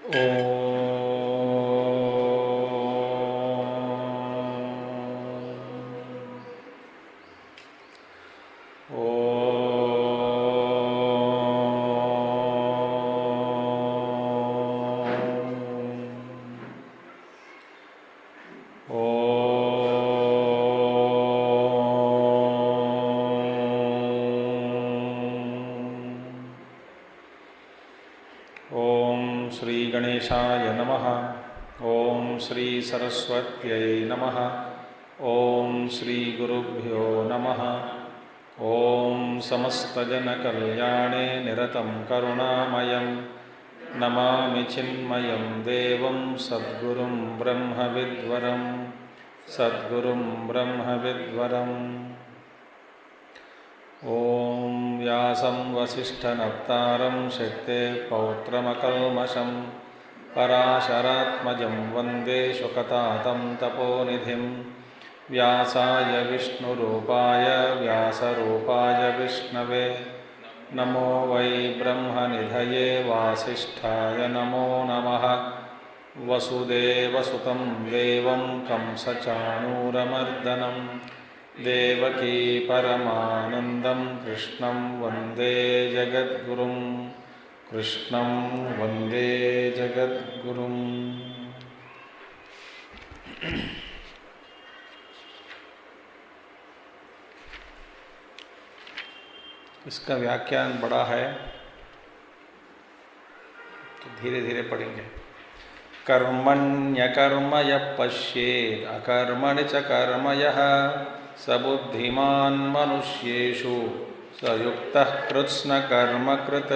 ओम श्री गणेशाय नमः। ओम श्री सरस्वत्यै नमः। ओम श्री गुरुभ्यो नमः। ओम समस्तजनकल्याणे निरतं करुणामयं नमामि चिन्मयं देवं सद्गुरुं ब्रह्मविद्वरं सद्गुरुं ब्रह्मविद्वरम्। ओम व्यासं वसिष्ठनप्तारं शक्तेः पौत्रमकल्मषं पराशरात्मजं वन्दे शुकतातं तपोनिधिं। व्यासाय विष्णुरूपाय व्यासरूपाय विष्णवे नमो वै ब्रह्मनिधये वासिष्ठाय नमो नमः। वसुदेवसुतं देवं कंसचाणूरमर्दनं देवकी परमानन्दं कृष्णं वन्दे जगद्गुरुं कृष्णं वन्दे जगद्गुरुं। इसका व्याख्यान बड़ा है तो धीरे धीरे पढ़ेंगे। कर्मण्यकर्म यः पश्येत् अकर्मणि च कर्म यः स बुद्धिमान् मनुष्येषु स युक्तः कृत्स्नकर्मकृत्।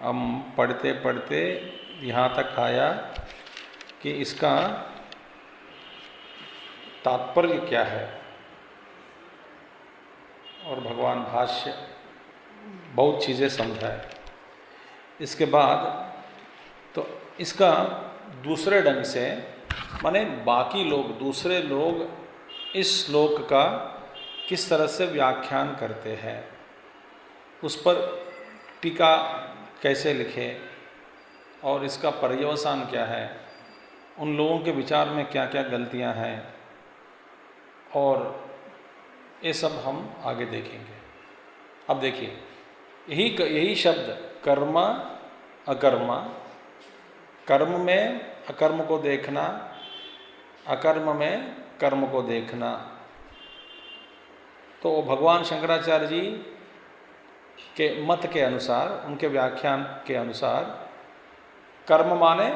हम पढ़ते पढ़ते यहाँ तक आया कि इसका तात्पर्य क्या है, और भगवान भाष्य बहुत चीज़ें समझाए। इसके बाद तो इसका दूसरे ढंग से माने बाकी लोग दूसरे लोग इस श्लोक का किस तरह से व्याख्यान करते हैं, उस पर टीका कैसे लिखे और इसका पर्यवसान क्या है, उन लोगों के विचार में क्या क्या गलतियां हैं, और ये सब हम आगे देखेंगे। अब देखिए यही शब्द कर्म अकर्म, कर्म में अकर्म को देखना, अकर्म में कर्म को देखना, तो भगवान शंकराचार्य जी के मत के अनुसार, उनके व्याख्यान के अनुसार कर्म माने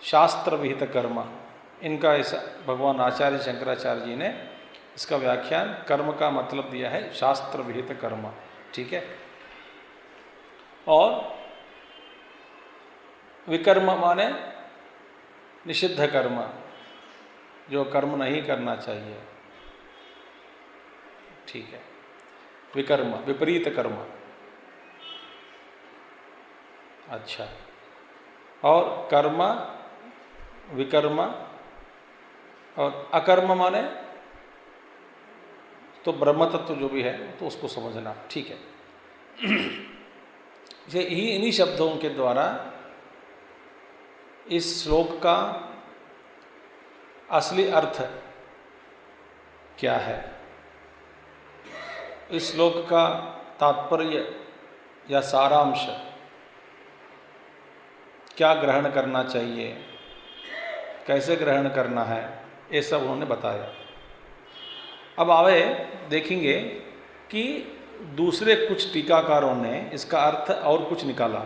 शास्त्र विहित कर्म। इनका ऐसा भगवान आचार्य शंकराचार्य जी ने इसका व्याख्यान कर्म का मतलब दिया है शास्त्र विहित कर्म, ठीक है। और विकर्म माने निषिद्ध कर्म, जो कर्म नहीं करना चाहिए, ठीक है। विकर्म विपरीत कर्म, अच्छा। और कर्म विकर्म और अकर्म माने तो ब्रह्म तत्व जो भी है तो उसको समझना, ठीक है। इन्हीं शब्दों के द्वारा इस श्लोक का असली अर्थ क्या है, इस श्लोक का तात्पर्य या सारांश क्या ग्रहण करना चाहिए, कैसे ग्रहण करना है, ये सब उन्होंने बताया। अब आवे देखेंगे कि दूसरे कुछ टीकाकारों ने इसका अर्थ और कुछ निकाला।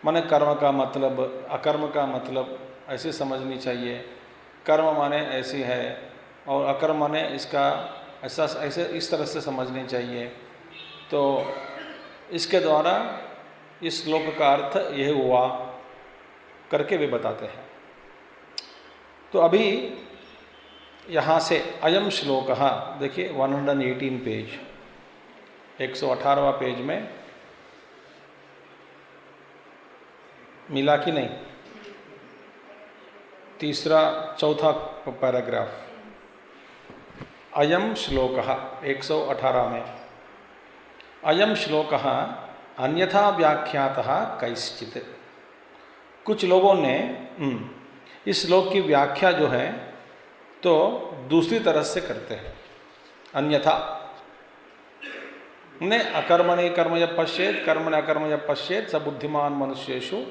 माने कर्म का मतलब, अकर्म का मतलब ऐसे समझनी चाहिए, कर्म माने ऐसी है, और अकर्म माने इसका ऐसा ऐसे इस तरह से समझनी चाहिए। तो इसके द्वारा इस श्लोक का अर्थ यह हुआ करके वे बताते हैं। तो अभी यहाँ से अयम श्लोक, देखिए 118 पेज, 118वां पेज में मिला कि नहीं, तीसरा चौथा पैराग्राफ, अयम श्लोक 118 में। अयम श्लोक अन्यथा व्याख्यातः कैश्चित्। कुछ लोगों ने इस श्लोक की व्याख्या जो है तो दूसरी तरह से करते हैं। अन्यथा ने अकर्मणि कर्म यः पश्येत् कर्मणि अकर्म यः पश्येत् स बुद्धिमान मनुष्येषु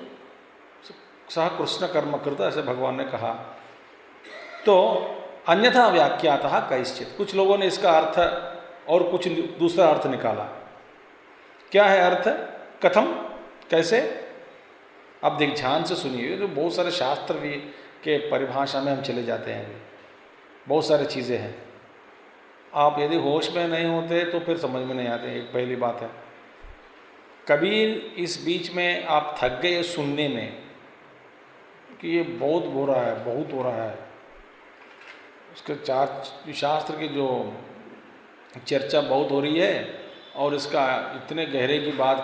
सह कृष्ण कर्म कृत, ऐसे भगवान ने कहा। तो अन्यथा व्याख्यातः कैश्चित्, कुछ लोगों ने इसका अर्थ और कुछ दूसरा अर्थ निकाला। क्या है अर्थ? कथम, कैसे? अब देख ध्यान से सुनिए, तो बहुत सारे शास्त्र भी के परिभाषा में हम चले जाते हैं। बहुत सारी चीज़ें हैं, आप यदि होश में नहीं होते तो फिर समझ में नहीं आते। एक पहली बात है, कभी इस बीच में आप थक गए सुनने में कि ये बहुत हो रहा है, बहुत हो रहा है, उसके चार शास्त्र की जो चर्चा बहुत हो रही है और इसका इतने गहरे की बात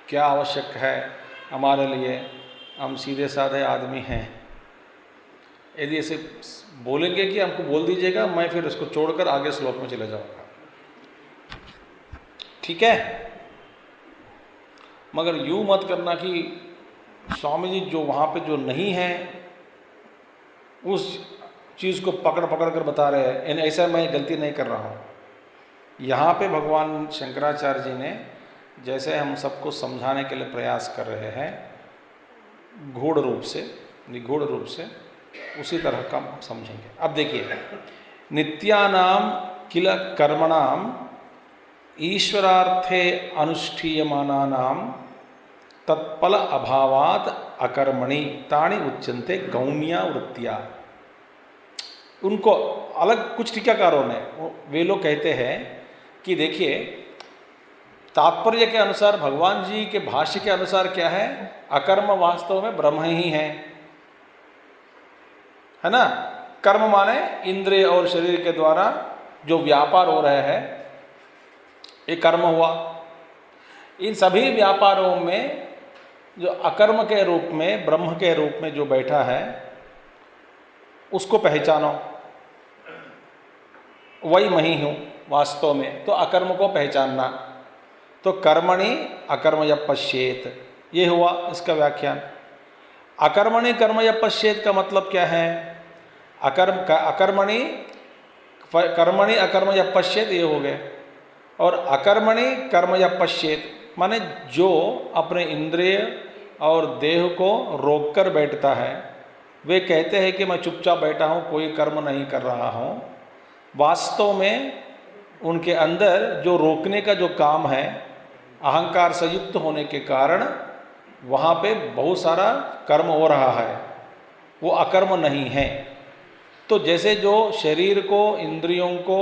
क्या आवश्यक है हमारे लिए, हम सीधे साधे आदमी हैं। यदि ऐसे बोलेंगे कि हमको बोल दीजिएगा, मैं फिर इसको छोड़कर आगे श्लोक में चले जाऊंगा, ठीक है? मगर यूं मत करना कि स्वामी जी जो वहाँ पे जो नहीं है उस चीज़ को पकड़ पकड़ कर बता रहे हैं। ऐसा मैं गलती नहीं कर रहा हूँ। यहाँ पे भगवान शंकराचार्य जी ने जैसे हम सबको समझाने के लिए प्रयास कर रहे हैं गूढ़ रूप से, निगूढ़ रूप से, उसी तरह का समझेंगे। अब देखिए, नित्यानाम किल कर्मणाम ईश्वरार्थे अनुष्ठीयमानानाम तत्फल अभावात अकर्मणि तानि उच्यन्ते गौण्या वृत्तिया। उनको अलग कुछ टीकाकारों ने वे लोग कहते हैं कि देखिए, तात्पर्य के अनुसार भगवान जी के भाष्य के अनुसार क्या है, अकर्म वास्तव में ब्रह्म ही है ना? कर्म माने इंद्रिय और शरीर के द्वारा जो व्यापार हो रहे हैं, ये कर्म हुआ। इन सभी व्यापारों में जो अकर्म के रूप में, ब्रह्म के रूप में जो बैठा है, उसको पहचानो, वही मैं ही हूँ वास्तव में। तो अकर्म को पहचानना, तो कर्मणि अकर्म यः पश्येत्, ये हुआ इसका व्याख्यान। अकर्मणि कर्म यः पश्येत् का मतलब क्या है? अकर्मणि कर्मणि अकर्म यः पश्येत्, ये हो गए। और अकर्मणि कर्म यः पश्येत् माने जो अपने इंद्रिय और देह को रोककर बैठता है, वे कहते हैं कि मैं चुपचाप बैठा हूँ, कोई कर्म नहीं कर रहा हूँ। वास्तव में उनके अंदर जो रोकने का जो काम है, अहंकार से युक्त होने के कारण वहाँ पे बहुत सारा कर्म हो रहा है, वो अकर्म नहीं है। तो जैसे जो शरीर को, इंद्रियों को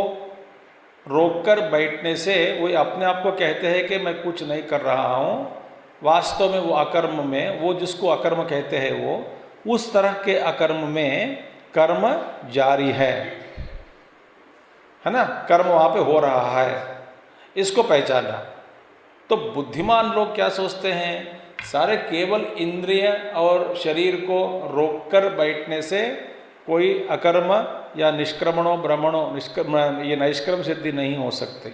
रोककर बैठने से वो अपने आप को कहते हैं कि मैं कुछ नहीं कर रहा हूँ, वास्तव में वो अकर्म में, वो जिसको अकर्म कहते हैं, वो उस तरह के अकर्म में कर्म जारी है ना? कर्म वहाँ पे हो रहा है, इसको पहचाना। तो बुद्धिमान लोग क्या सोचते हैं, सारे केवल इंद्रिय और शरीर को रोककर बैठने से कोई अकर्म या निष्क्रमणो ब्रह्मणो ये निष्क्रम सिद्धि नहीं हो सकती।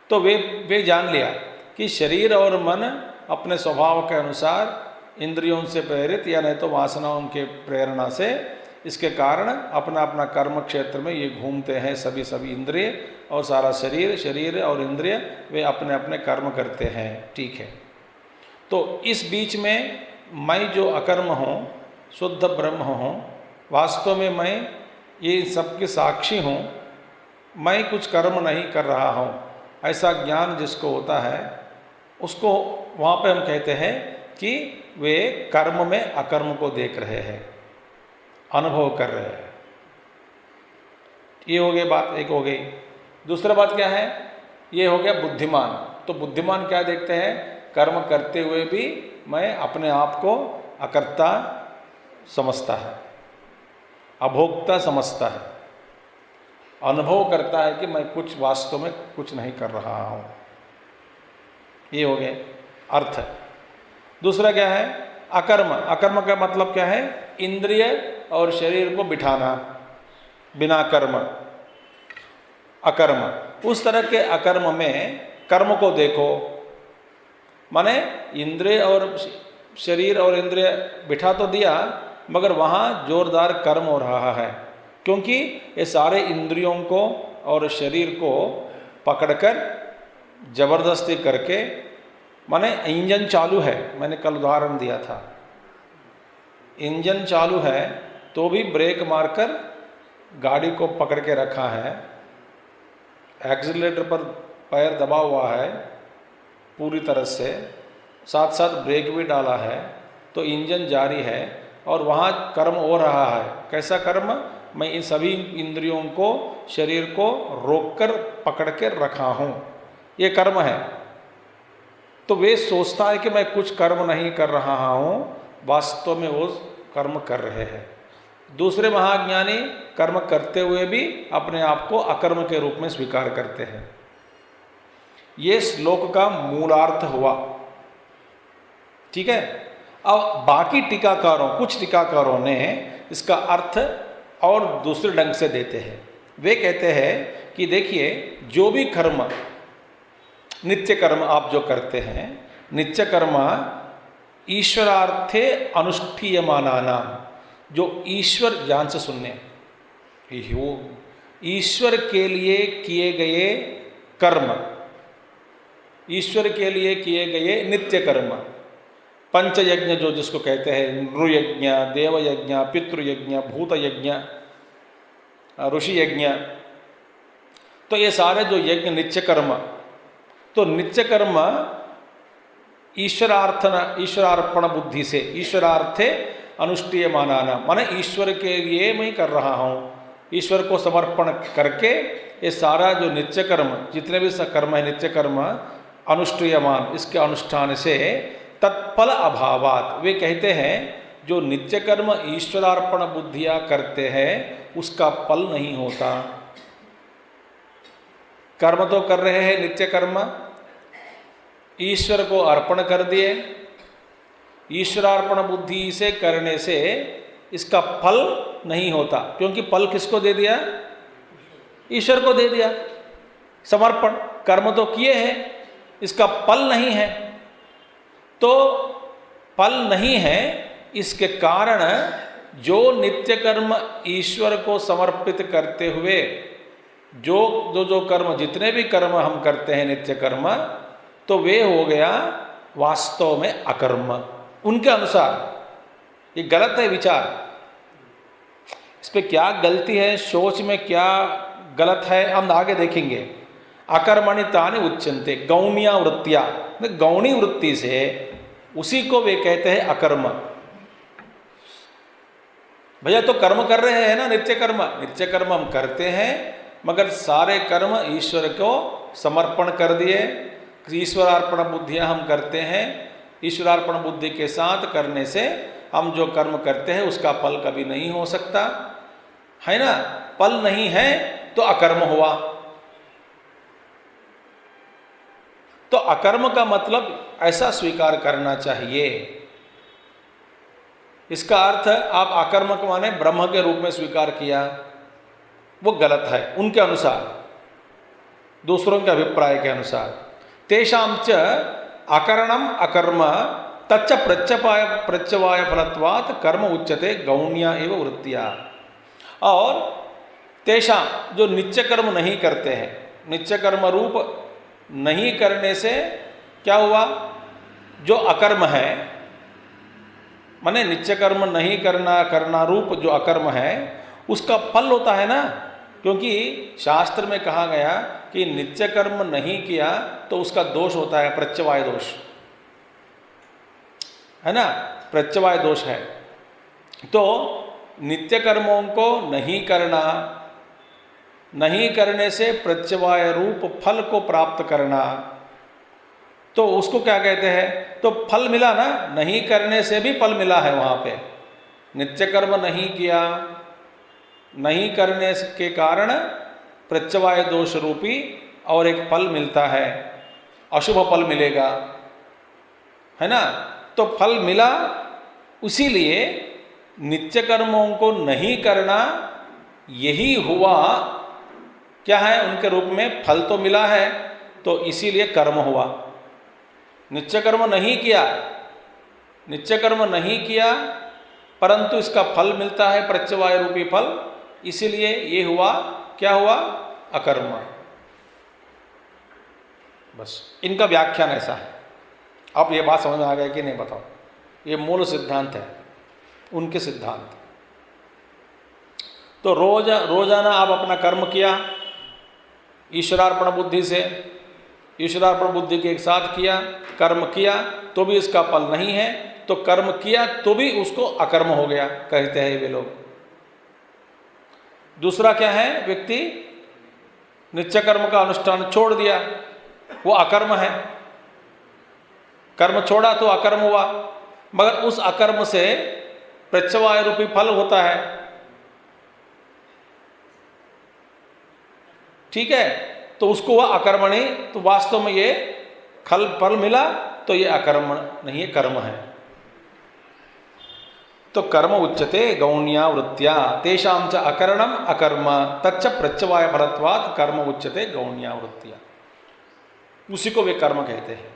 तो वे जान लिया कि शरीर और मन अपने स्वभाव के अनुसार इंद्रियों से प्रेरित या नहीं तो वासनाओं के प्रेरणा से, इसके कारण अपना अपना कर्म क्षेत्र में ये घूमते हैं। सभी इंद्रिय और सारा शरीर और इंद्रिय वे अपने अपने कर्म करते हैं, ठीक है। तो इस बीच में मैं जो अकर्म हूँ, शुद्ध ब्रह्म हूँ, वास्तव में मैं ये सबकी साक्षी हूँ, मैं कुछ कर्म नहीं कर रहा हूँ, ऐसा ज्ञान जिसको होता है उसको वहाँ पे हम कहते हैं कि वे कर्म में अकर्म को देख रहे हैं, अनुभव कर रहे हैं। ये हो गई बात, एक हो गई। दूसरा बात क्या है, ये हो गया बुद्धिमान। तो बुद्धिमान क्या देखते हैं, कर्म करते हुए भी मैं अपने आप को अकर्ता समझता है, अभोक्ता समझता है, अनुभव करता है कि मैं कुछ वास्तव में कुछ नहीं कर रहा हूँ। ये हो गए अर्थ। दूसरा क्या है, अकर्म। अकर्म का मतलब क्या है, इंद्रिय और शरीर को बिठाना बिना कर्म, अकर्म। उस तरह के अकर्म में कर्म को देखो, माने इंद्रिय और शरीर और इंद्रिय बिठा तो दिया, मगर वहाँ जोरदार कर्म हो रहा है, क्योंकि ये सारे इंद्रियों को और शरीर को पकड़कर जबरदस्ती करके, माने इंजन चालू है, मैंने कल उदाहरण दिया था, इंजन चालू है तो भी ब्रेक मारकर गाड़ी को पकड़ के रखा है, एक्सीलरेटर पर पैर दबा हुआ है पूरी तरह से, साथ साथ ब्रेक भी डाला है, तो इंजन जारी है और वहाँ कर्म हो रहा है। कैसा कर्म? मैं इन सभी इंद्रियों को, शरीर को रोककर पकड़ के रखा हूँ, ये कर्म है। तो वे सोचता है कि मैं कुछ कर्म नहीं कर रहा हूँ, वास्तव में वो कर्म कर रहे हैं। दूसरे महाज्ञानी कर्म करते हुए भी अपने आप को अकर्म के रूप में स्वीकार करते हैं। ये श्लोक का मूलार्थ हुआ, ठीक है। अब बाकी टीकाकारों, कुछ टीकाकारों ने इसका अर्थ और दूसरे ढंग से देते हैं। वे कहते हैं कि देखिए, जो भी कर्म, नित्य कर्म आप जो करते हैं, नित्य कर्म ईश्वरार्थे अनुष्ठीयमानानां, जो ईश्वर, ध्यान से सुनने, ईश्वर के लिए किए गए कर्म, ईश्वर के लिए किए गए नित्य कर्म, पंचयज्ञ जो जिसको कहते हैं, नृयज्ञ, देवयज्ञ, पितृयज्ञ, भूतयज्ञ, ऋषि यज्ञ, तो ये सारे जो यज्ञ नित्य कर्म, तो नित्य कर्म ईश्वरार्पण बुद्धि से, ईश्वरार्थे अनुष्ठीयमानाना, माने ईश्वर के लिए मैं कर रहा हूँ, ईश्वर को समर्पण करके ये सारा जो नित्य कर्म, जितने भी कर्म है नित्य कर्म, अनुष्ठीयमान, इसके अनुष्ठान से तत्फल अभावात, वे कहते हैं जो नित्य कर्म ईश्वरार्पण बुद्धियाँ करते हैं उसका फल नहीं होता। कर्म तो कर रहे हैं नित्य कर्म, ईश्वर को अर्पण कर दिए, ईश्वरार्पण बुद्धि से करने से इसका फल नहीं होता, क्योंकि फल किसको दे दिया? ईश्वर को दे दिया। समर्पण, कर्म तो किए हैं, इसका फल नहीं है। तो फल नहीं है, इसके कारण जो नित्य कर्म ईश्वर को समर्पित करते हुए जो कर्म, जितने भी कर्म हम करते हैं नित्य कर्म, तो वे हो गया वास्तव में अकर्म उनके अनुसार। ये गलत है विचार, इस पे क्या गलती है, सोच में क्या गलत है, हम आगे देखेंगे। अकर्मणितानि उच्यन्ते, गौणिया वृत्तिया, गौणी वृत्ति से उसी को वे कहते हैं अकर्म। भैया तो कर्म कर रहे हैं ना, नित्य कर्म, नित्य कर्म हम करते हैं, मगर सारे कर्म ईश्वर को समर्पण कर दिए, ईश्वरार्पण बुद्धियां हम करते हैं, ईश्वरार्पण बुद्धि के साथ करने से हम जो कर्म करते हैं उसका फल कभी नहीं हो सकता है ना। फल नहीं है तो अकर्म हुआ। तो अकर्म का मतलब ऐसा स्वीकार करना चाहिए। इसका अर्थ आप अकर्मक माने ब्रह्म के रूप में स्वीकार किया, वो गलत है उनके अनुसार, दूसरों के अभिप्राय के अनुसार। तेषां च अकरणम अकर्म तच्च प्रत्यवाय फलत्वात् कर्म उच्यते गौण्या एव वृत्तिया। और तेषां, जो नित्य कर्म नहीं करते हैं, नित्य कर्म रूप नहीं करने से क्या हुआ? जो अकर्म है, माने नित्य कर्म नहीं करना रूप जो अकर्म है उसका फल होता है ना। क्योंकि शास्त्र में कहा गया कि नित्य कर्म नहीं किया तो उसका दोष होता है, प्रत्यवाय दोष है ना, प्रत्यवाय दोष है। तो नित्य कर्मों को नहीं करना, नहीं करने से प्रत्यवाय रूप फल को प्राप्त करना, तो उसको क्या कहते हैं? तो फल मिला ना, नहीं करने से भी फल मिला है वहाँ पे। नित्य कर्म नहीं किया, नहीं करने के कारण प्रत्यवाय दोष रूपी और एक फल मिलता है, अशुभ फल मिलेगा, है ना। तो फल मिला, इसीलिए नित्य कर्मों को नहीं करना यही हुआ क्या है उनके रूप में, फल तो मिला है, तो इसीलिए कर्म हुआ। नित्य कर्म नहीं किया, नित्य कर्म नहीं किया, परंतु इसका फल मिलता है प्रत्यवाय रूपी फल, इसीलिए ये हुआ, क्या हुआ? अकर्म। बस इनका व्याख्यान ऐसा है। अब ये बात समझ में आ गई कि नहीं बताओ? ये मूल सिद्धांत है उनके सिद्धांत। तो रोजाना आप अपना कर्म किया ईश्वरार्पण बुद्धि से, ईश्वरार्पण बुद्धि के एक साथ किया, कर्म किया तो भी इसका फल नहीं है, तो कर्म किया तो भी उसको अकर्म हो गया, कहते हैं वे लोग। दूसरा क्या है? व्यक्ति नित्य कर्म का अनुष्ठान छोड़ दिया, वो अकर्म है। कर्म छोड़ा तो अकर्म हुआ, मगर उस अकर्म से प्रत्यवाय रूपी फल होता है। ठीक है, तो उसको वह अकर्मणी, तो वास्तव में ये फल मिला तो ये अकर्म नहीं है, कर्म है। तो कर्म उच्यते गौण्या वृत्त्या तेषां च अकरणम अकर्म तच्च प्रत्यवाय फलत्वात् कर्म उच्यते गौण्या वृत्त्या। उसी को वे कर्म कहते हैं।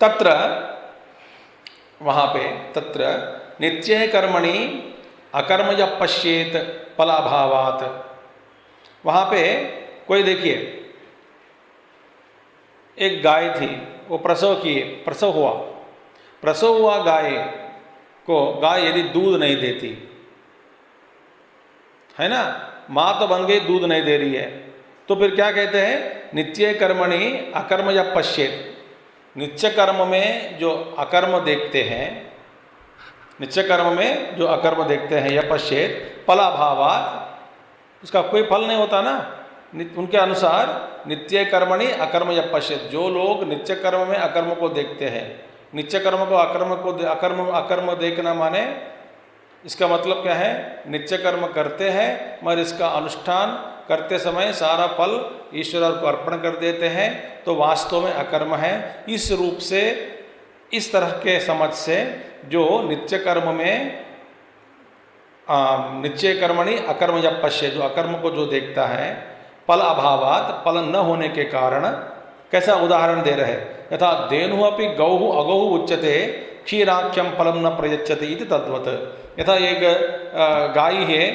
तत्र वहाँ पे तत्र नित्ये कर्मणि अकर्म य पश्येत फलाभावात्। वहाँ पे कोई देखिए एक गाय थी, वो प्रसव हुआ गाय को, गाय यदि दूध नहीं देती है ना, माँ तो बन गई, दूध नहीं दे रही है, तो फिर क्या कहते हैं? नित्य कर्मणि अकर्म या पश्येत। नित्य कर्म में जो अकर्म देखते हैं, नित्य कर्म में जो अकर्म देखते हैं या पश्येत फलाभावात्, उसका कोई फल नहीं होता ना। उनके अनुसार नित्य कर्मणि अकर्म या पश्येत, जो लोग नित्य कर्म में अकर्म को देखते हैं, नित्य कर्म को अकर्म देखना माने इसका मतलब क्या है? नित्य कर्म करते हैं मगर इसका अनुष्ठान करते समय सारा फल ईश्वर को अर्पण कर देते हैं, तो वास्तव में अकर्म है। इस रूप से, इस तरह के समझ से जो नित्य कर्म में नित्य कर्मणि अकर्म या पश्य, जो अकर्म को जो देखता है, फल अभावात, फल न होने के कारण, कैसा उदाहरण दे रहे? यथा धेनु अपि गौः अगौः उच्यते क्षीराख्यम फलम न प्रयच्छति इति तद्वत्। यथा एक गाय है,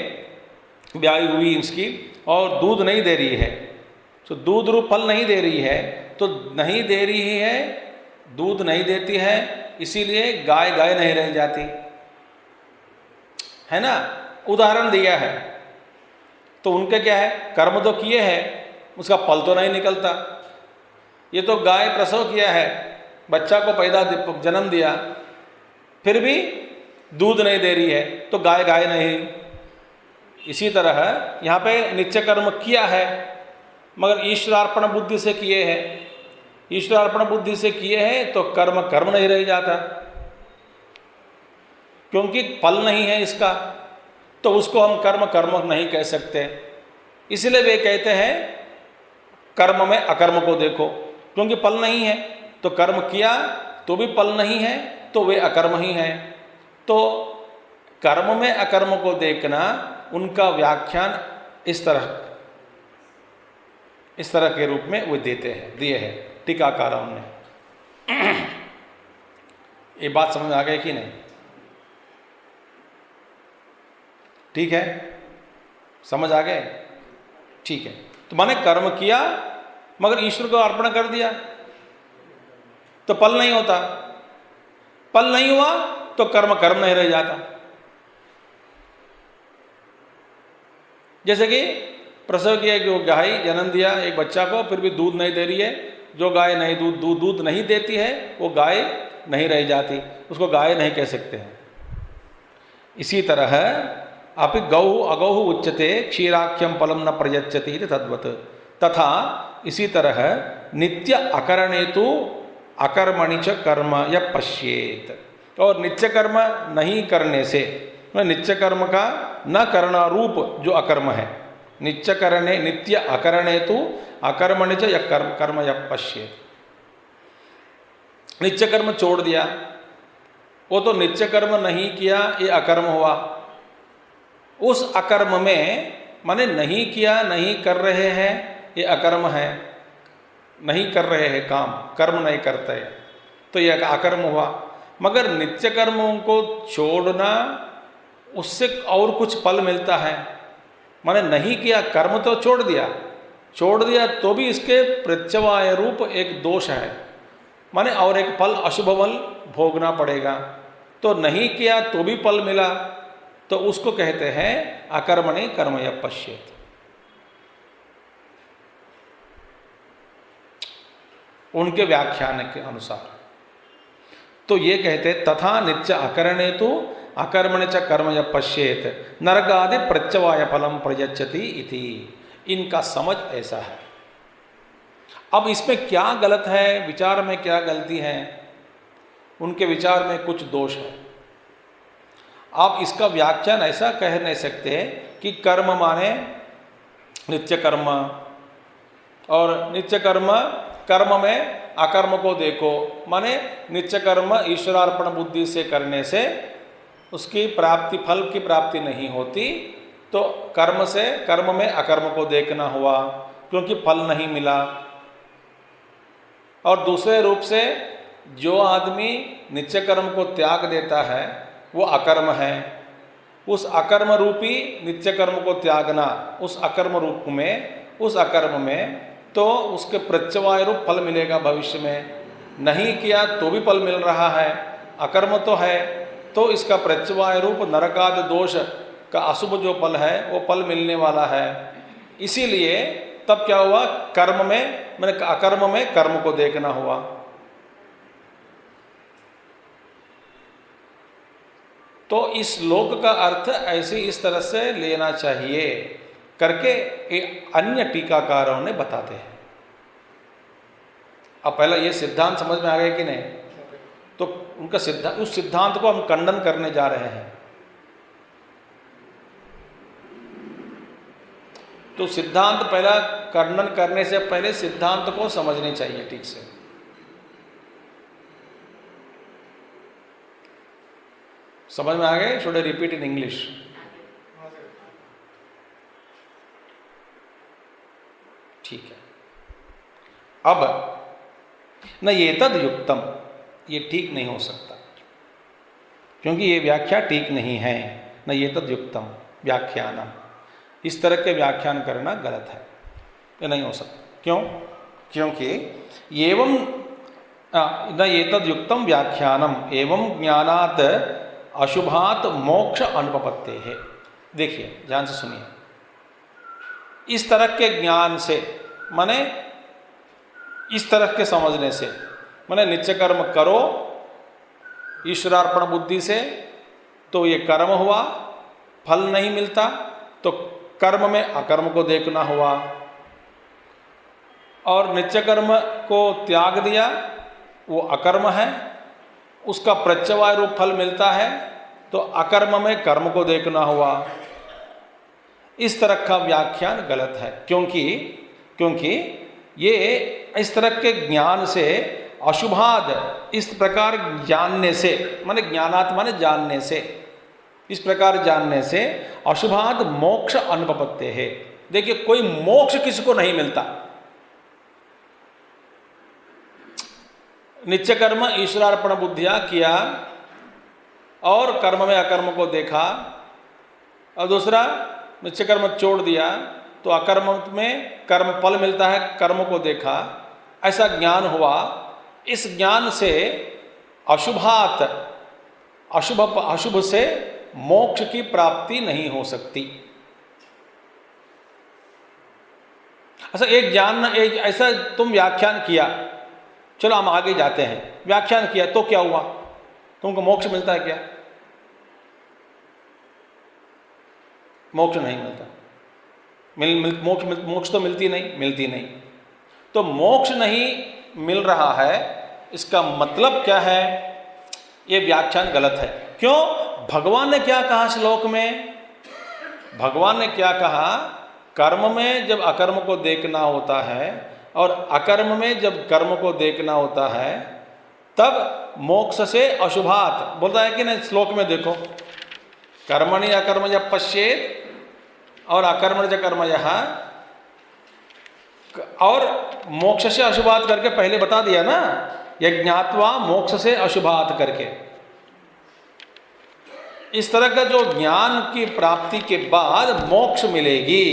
ब्याई हुई इसकी, और दूध नहीं दे रही है, तो दूध रूप फल नहीं दे रही है, तो नहीं दे रही है, दूध नहीं देती है, इसीलिए गाय नहीं रह जाती है ना। उदाहरण दिया है। तो उनके क्या है? कर्म तो किए हैं, उसका फल तो नहीं निकलता। ये तो गाय प्रसव किया है, बच्चा को जन्म दिया, फिर भी दूध नहीं दे रही है, तो गाय नहीं। इसी तरह यहाँ पे नित्य कर्म किया है मगर ईश्वरार्पण बुद्धि से किए हैं, ईश्वरार्पण बुद्धि से किए हैं तो कर्म नहीं रह जाता, क्योंकि फल नहीं है इसका, तो उसको हम कर्म नहीं कह सकते। इसलिए वे कहते हैं कर्म में अकर्म को देखो, क्योंकि फल नहीं है, तो कर्म किया तो भी फल नहीं है, तो वे अकर्म ही हैं। तो कर्म में अकर्म को देखना, उनका व्याख्यान इस तरह के रूप में वो दिए हैं टीकाकारों ने। ये बात समझ में आ गई कि नहीं? ठीक है, समझ आ गए? ठीक है। तो माने कर्म किया मगर ईश्वर को अर्पण कर दिया तो फल नहीं होता, फल नहीं हुआ तो कर्म नहीं रह जाता। जैसे कि प्रसव किया कि वो गाय जन्म दिया एक बच्चा को, फिर भी दूध नहीं दे रही है, जो गाय नहीं दूध नहीं देती है वो गाय नहीं रह जाती, उसको गाय नहीं कह सकते हैं। इसी तरह अपि गौः अगौः उच्यते क्षीराख्यम फलम न प्रयच्छति तद्वत्। तथा इसी तरह नित्य अकरणे तो अकर्मणि च कर्म या पश्येत। और नित्य कर्म नहीं करने से, नित्य कर्म का न करना रूप जो अकर्म है, नित्य अकरणे तो अकर्मणि च या कर्म या पश्येत। नित्य कर्म छोड़ दिया, वो तो नित्य कर्म नहीं किया, ये अकर्म हुआ। उस अकर्म में माने नहीं किया, नहीं कर रहे हैं, ये अकर्म है, नहीं कर रहे हैं काम, कर्म नहीं करते हैं, तो यह अकर्म हुआ। मगर नित्य कर्मों को छोड़ना, उससे और कुछ फल मिलता है। माने नहीं किया, कर्म तो छोड़ दिया तो भी इसके प्रत्यवाय रूप एक दोष है, माने और एक फल अशुभ फल भोगना पड़ेगा। तो नहीं किया तो भी फल मिला, तो उसको कहते हैं अकर्मणि कर्मय पश्येत। उनके व्याख्यान के अनुसार तो ये कहते तथा नित्य अकरणे तो अकर्मण च कर्मय पश्येत नरकादि प्रत्यवाय फलम प्रयच्छति इति। इनका समझ ऐसा है। अब इसमें क्या गलत है, विचार में क्या गलती है? उनके विचार में कुछ दोष है। आप इसका व्याख्यान ऐसा कह नहीं सकते कि कर्म माने नित्य कर्म, और नित्य कर्म में अकर्म को देखो, माने नित्य कर्म ईश्वरार्पण बुद्धि से करने से उसकी प्राप्ति, फल की प्राप्ति नहीं होती, तो कर्म में अकर्म को देखना हुआ क्योंकि फल नहीं मिला। और दूसरे रूप से जो आदमी नित्य कर्म को त्याग देता है वो अकर्म है। उस अकर्म रूपी नित्य कर्म को त्यागना, उस अकर्म में तो उसके प्रत्यवाय रूप फल मिलेगा भविष्य में। नहीं किया तो भी फल मिल रहा है, अकर्म तो है, तो इसका प्रत्यवाय रूप नरकादि दोष का अशुभ जो फल है वो फल मिलने वाला है। इसीलिए तब क्या हुआ, अकर्म में कर्म को देखना हुआ। तो इस श्लोक का अर्थ ऐसे इस तरह से लेना चाहिए करके अन्य टीकाकारों ने बताते हैं। अब पहला ये सिद्धांत समझ में आ गया कि नहीं? तो उनका उस सिद्धांत को हम खंडन करने जा रहे हैं। तो सिद्धांत पहला खंडन करने से पहले सिद्धांत को समझनी चाहिए ठीक से। समझ में आ गए? Should I repeat in English? ठीक है। अब न ये तद युक्तम, ये ठीक नहीं हो सकता क्योंकि ये व्याख्या ठीक नहीं है। न ये तद युक्तम व्याख्यानम, इस तरह के व्याख्यान करना गलत है, ये नहीं हो सकता। क्यों? क्योंकि एवं न ये तद युक्तम व्याख्यानम एवं ज्ञानात अशुभात मोक्ष अनुपपत्ते है। देखिए ध्यान से सुनिए, इस तरह के ज्ञान से, माने इस तरह के समझने से, माने नित्य कर्म करो ईश्वरार्पण बुद्धि से तो ये कर्म हुआ, फल नहीं मिलता तो कर्म में अकर्म को देखना हुआ, और नित्य कर्म को त्याग दिया वो अकर्म है, उसका प्रत्यवाय रूप फल मिलता है तो अकर्म में कर्म को देखना हुआ। इस तरह का व्याख्यान गलत है क्योंकि ये इस तरह के ज्ञान से अशुभाद, इस प्रकार जानने से, माने ज्ञानात् माने जानने से, इस प्रकार जानने से अशुभाद मोक्ष अनुपपत्ते है। देखिए कोई मोक्ष किसी को नहीं मिलता। नित्य कर्म ईश्वरार्पण बुद्धिया किया और कर्म में अकर्म को देखा, और दूसरा नित्य कर्म छोड़ दिया तो अकर्म में कर्म फल मिलता है, कर्म को देखा, ऐसा ज्ञान हुआ। इस ज्ञान से अशुभ से मोक्ष की प्राप्ति नहीं हो सकती। ऐसा एक ऐसा तुम व्याख्यान किया, चलो हम आगे जाते हैं, व्याख्यान किया तो क्या हुआ, तुमको मोक्ष मिलता है क्या? मोक्ष नहीं मिलता। मोक्ष तो मिलती नहीं। तो मोक्ष नहीं मिल रहा है, इसका मतलब क्या है? ये व्याख्यान गलत है। क्यों? भगवान ने क्या कहा श्लोक में? भगवान ने क्या कहा? कर्म में जब अकर्म को देखना होता है और अकर्म में जब कर्म को देखना होता है तब मोक्ष से अशुभात बोलता है कि नहीं? श्लोक में देखो, कर्मणि अकर्म जब पश्येत और अकर्मण च कर्म यह, और मोक्ष से अशुभात करके पहले बता दिया ना, यज्ञात्वा मोक्ष से अशुभात करके। इस तरह का जो ज्ञान की प्राप्ति के बाद मोक्ष मिलेगी,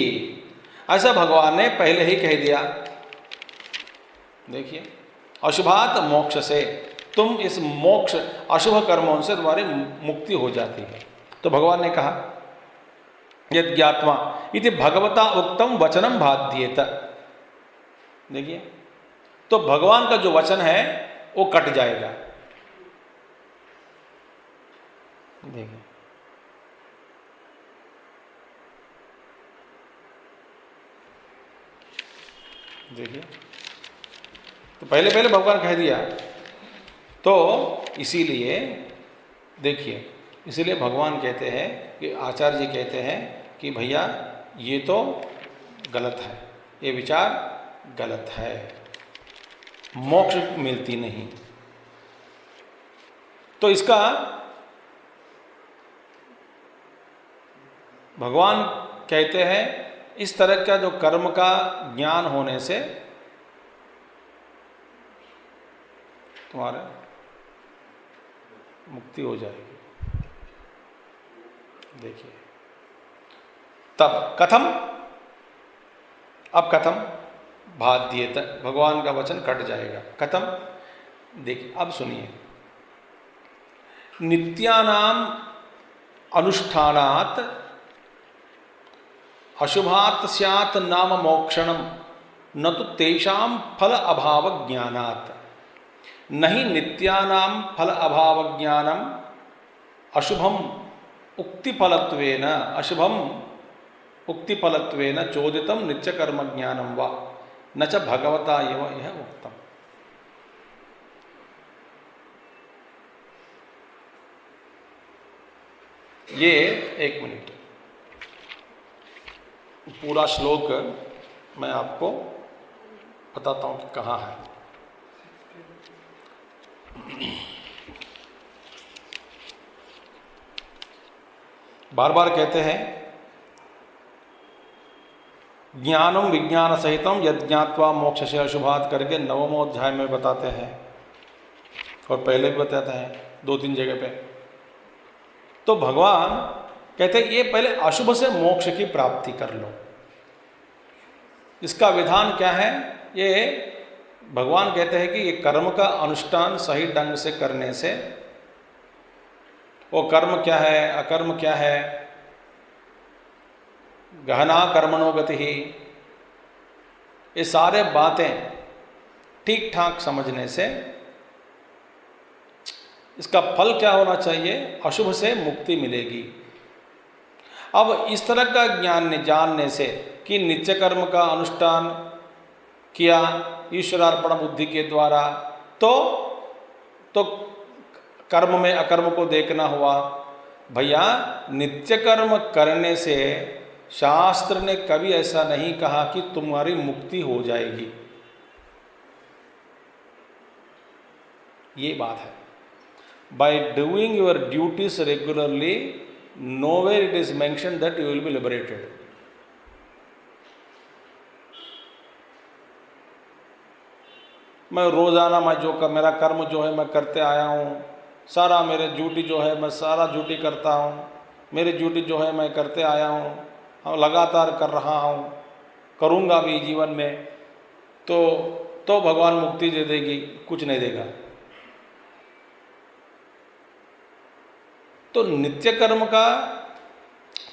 ऐसा भगवान ने पहले ही कह दिया। देखिए, अशुभात मोक्ष से, तुम इस मोक्ष अशुभ कर्मों से तुम्हारी मुक्ति हो जाती है। तो भगवान ने कहा यज्ञात्मा इति भगवता उक्तम वचनम बाध्येत। देखिए, तो भगवान का जो वचन है वो कट जाएगा। देखिए, देखिए, तो पहले पहले भगवान कह दिया। तो इसीलिए देखिए, इसीलिए भगवान कहते हैं कि आचार्य जी कहते हैं कि भैया ये तो गलत है, ये विचार गलत है, मोक्ष मिलती नहीं। तो इसका भगवान कहते हैं इस तरह का जो कर्म का ज्ञान होने से तुम्हारा मुक्ति हो जाएगी। देखिए, तब कथम, अब कथम बाध्येत, भगवान का वचन कट जाएगा। कथम, देखिए अब सुनिए, नित्यानाम अनुष्ठानात् अशुभात् स्यात् नाम मोक्षणम न तो तेषाम फल अभाव ज्ञानात्। नहीं नित्यानाम फल अभाव ज्ञानम अशुभम उक्तिफलत्वेन, अशुभम उक्तिफलत्वेन चोदितम नित्यकर्म ज्ञानम वा न च भगवता एव यह उक्तम। ये एक मिनट, पूरा श्लोक मैं आपको बताता हूं कि कहाँ है। बार बार कहते हैं ज्ञानम विज्ञान सहितम यज्ञात्वा मोक्ष से अशुभात करके 9वें अध्याय में बताते हैं, और पहले भी बताते हैं 2-3 जगह पे। तो भगवान कहते हैं ये पहले अशुभ से मोक्ष की प्राप्ति कर लो। इसका विधान क्या है? ये भगवान कहते हैं कि ये कर्म का अनुष्ठान सही ढंग से करने से, वो कर्म क्या है, अकर्म क्या है, गहना कर्मणो गति ही, ये सारे बातें ठीक ठाक समझने से इसका फल क्या होना चाहिए, अशुभ से मुक्ति मिलेगी। अब इस तरह का ज्ञान जानने से कि नित्य कर्म का अनुष्ठान किया ईश्वरार्पण बुद्धि के द्वारा, तो कर्म में अकर्म को देखना हुआ। भैया नित्य कर्म करने से शास्त्र ने कभी ऐसा नहीं कहा कि तुम्हारी मुक्ति हो जाएगी। ये बात है। By doing your duties regularly, nowhere it is mentioned that you will be liberated. मैं रोजाना मेरा कर्म जो है मैं करते आया हूँ, सारा मेरे ड्यूटी जो है मैं सारा ड्यूटी करता हूँ, मेरी ड्यूटी जो है मैं करते आया हूँ, लगातार कर रहा हूँ, करूँगा भी जीवन में, तो भगवान मुक्ति दे देगी? कुछ नहीं देगा। तो नित्य कर्म का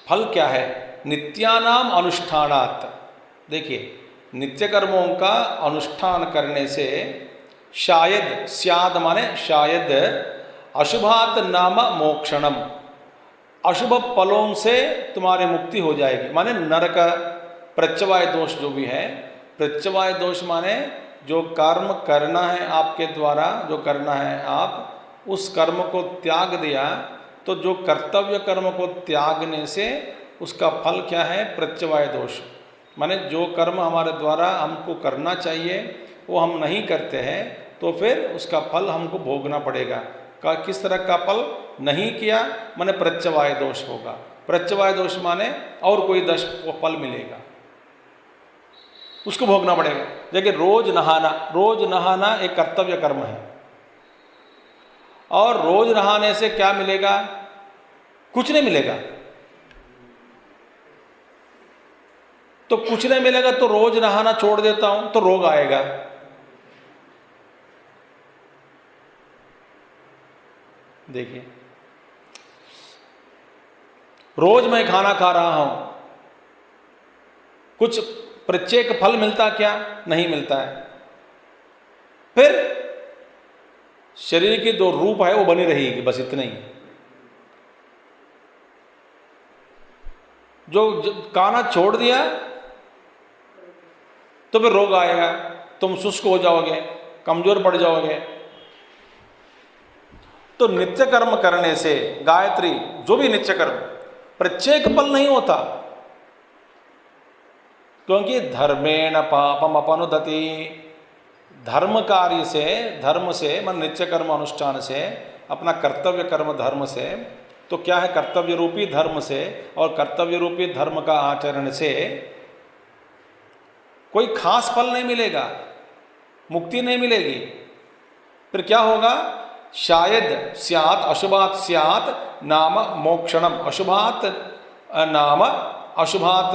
फल क्या है? नित्यानाम अनुष्ठानात्। देखिए, नित्य कर्मों का अनुष्ठान करने से शायद, स्याद माने शायद, अशुभात नाम मोक्षणम, अशुभ फलों से तुम्हारी मुक्ति हो जाएगी। माने नरक, प्रत्यवाय दोष जो भी है, प्रत्यवाय दोष माने जो कर्म करना है आपके द्वारा, जो करना है आप उस कर्म को त्याग दिया, तो जो कर्तव्य कर्म को त्यागने से उसका फल क्या है? प्रत्यवाय दोष। माने जो कर्म हमारे द्वारा हमको करना चाहिए वो हम नहीं करते हैं, तो फिर उसका फल हमको भोगना पड़ेगा। किस तरह का फल? नहीं किया माने प्रत्यवाय दोष होगा। प्रत्यवाय दोष माने और कोई फल मिलेगा, उसको भोगना पड़ेगा। देखिए, रोज नहाना एक कर्तव्य कर्म है, और रोज नहाने से क्या मिलेगा? कुछ नहीं मिलेगा। तो कुछ नहीं मिलेगा तो रोज नहाना छोड़ देता हूं तो रोग आएगा। देखिए, रोज मैं खाना खा रहा हूं, कुछ प्रत्येक फल मिलता क्या? नहीं मिलता है। फिर शरीर की जो रूप है वो बनी रहेगी, बस इतना ही। जो खाना छोड़ दिया तो फिर रोग आएगा, तुम शुष्क हो जाओगे, कमजोर पड़ जाओगे। तो नित्य कर्म करने से, गायत्री जो भी नित्य कर्म, प्रत्येक फल नहीं होता, क्योंकि धर्मेण पापम अपनुदति। धर्म कार्य से, धर्म से मन नित्य कर्म अनुष्ठान से, अपना कर्तव्य कर्म धर्म से, तो क्या है? कर्तव्य रूपी धर्म से और कर्तव्य रूपी धर्म का आचरण से कोई खास फल नहीं मिलेगा, मुक्ति नहीं मिलेगी। फिर क्या होगा? शायद स्यात् अशुभात स्यात् नाम मोक्षणम, अशुभात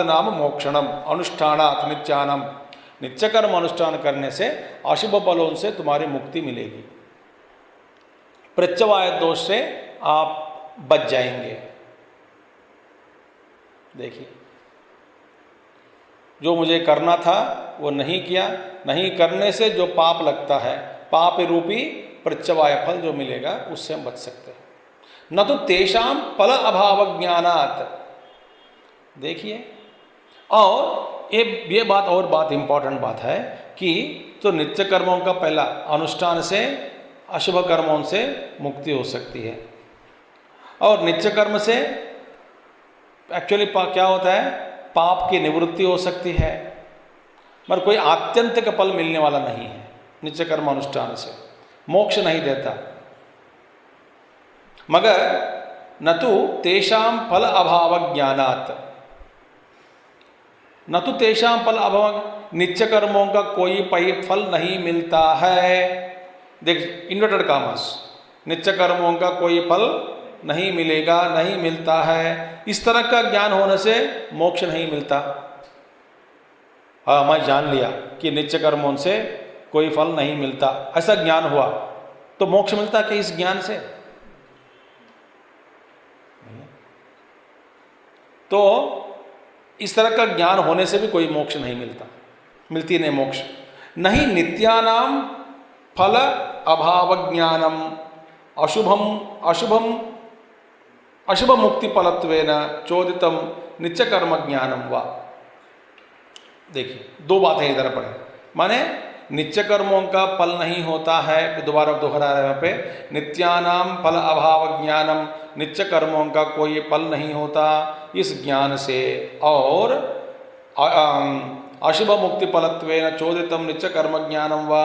नाम मोक्षणम, अनुष्ठानात् नित्यानम। नित्य कर्म अनुष्ठान करने से अशुभ फलों से तुम्हारी मुक्ति मिलेगी, प्रत्यवाय दोष से आप बच जाएंगे। देखिए, जो मुझे करना था वो नहीं किया, नहीं करने से जो पाप लगता है, पाप रूपी प्रत्यवाय फल जो मिलेगा उससे हम बच सकते हैं। न तो तेषाम फल अभाव ज्ञानात्। देखिए, और ये बात और बात इंपॉर्टेंट बात है कि तो नित्य कर्मों का पहला अनुष्ठान से अशुभ कर्मों से मुक्ति हो सकती है। और नित्य कर्म से एक्चुअली क्या होता है? पाप की निवृत्ति हो सकती है, मगर कोई आत्यंतिक फल मिलने वाला नहीं है। नित्य कर्म अनुष्ठान से मोक्ष नहीं देता, मगर न तो तेषाम फल अभाव ज्ञानात्, न तो तेषाम फल अभाव, नित्य कर्मों का कोई फल नहीं मिलता है। देख, इन्वर्टेड कामर्स, नित्य कर्मों का कोई फल नहीं मिलेगा, नहीं मिलता है, इस तरह का ज्ञान होने से मोक्ष नहीं मिलता। हाँ, मैं जान लिया कि नित्य कर्मों से कोई फल नहीं मिलता, ऐसा ज्ञान हुआ तो मोक्ष मिलता कि इस ज्ञान से? तो इस तरह का ज्ञान होने से भी कोई मोक्ष नहीं मिलता, मिलती नहीं मोक्ष। नहीं नित्यानाम फल अभाव ज्ञानम अशुभ मुक्ति फलत्वेन चोदितम नित्य कर्म ज्ञानम वा। देखिए, दो बातें इधर पढ़े, माने नित्य कर्मों का फल नहीं होता है, दोबारा दोहरा रहे पे, नित्यानाम फल अभाव ज्ञानम, नित्य कर्मों का कोई फल नहीं होता इस ज्ञान से, और अशुभ मुक्ति फलत्वेन चोदितम नित्य कर्म ज्ञानम वा,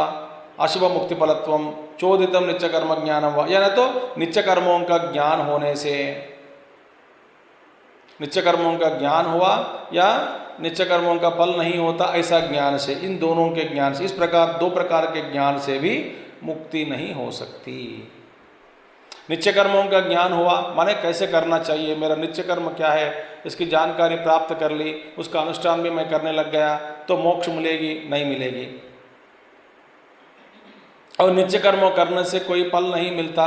अशुभ मुक्ति फलत्वम चोदितम नित्य कर्म ज्ञानम वा। या न तो नित्य कर्मों का ज्ञान होने से, नित्य कर्मों का ज्ञान हुआ या नित्य कर्मों का फल नहीं होता ऐसा ज्ञान से, इन दोनों के ज्ञान से, इस प्रकार दो प्रकार के ज्ञान से भी मुक्ति नहीं हो सकती। नित्य कर्मों का ज्ञान हुआ माने कैसे करना चाहिए, मेरा नित्य कर्म क्या है, इसकी जानकारी प्राप्त कर ली, उसका अनुष्ठान भी मैं करने लग गया तो मोक्ष मिलेगी? नहीं मिलेगी। और नित्य कर्म करने से कोई फल नहीं मिलता,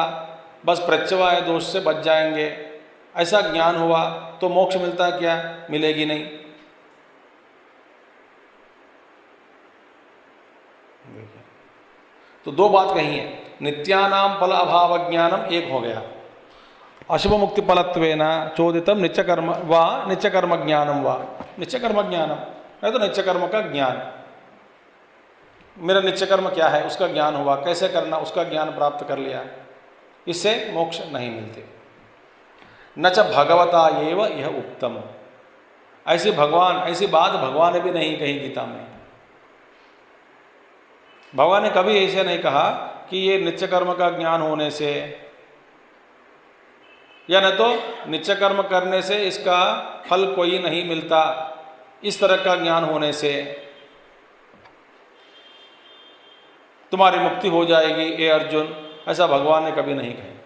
बस प्रत्यवाय दोष से बच जाएंगे, ऐसा ज्ञान हुआ तो मोक्ष मिलता क्या? मिलेगी नहीं। तो दो बात कही है, नित्यानाम फल अभाव ज्ञानम एक हो गया, अशुभ मुक्ति फलत्वेन चोदितम नित्य कर्म वा, नित्य कर्म ज्ञानम वा, नित्य कर्म ज्ञानम है तो नित्य कर्म का ज्ञान, मेरा नित्य कर्म क्या है उसका ज्ञान हुआ, कैसे करना उसका ज्ञान प्राप्त कर लिया, इससे मोक्ष नहीं मिलते। न च भगवता एव यह उत्तम, ऐसी बात भगवान ने भी नहीं कही गीता में। भगवान ने कभी ऐसे नहीं कहा कि ये नित्य कर्म का ज्ञान होने से, या न तो नित्य कर्म करने से इसका फल कोई नहीं मिलता, इस तरह का ज्ञान होने से तुम्हारी मुक्ति हो जाएगी ए अर्जुन, ऐसा भगवान ने कभी नहीं कहा।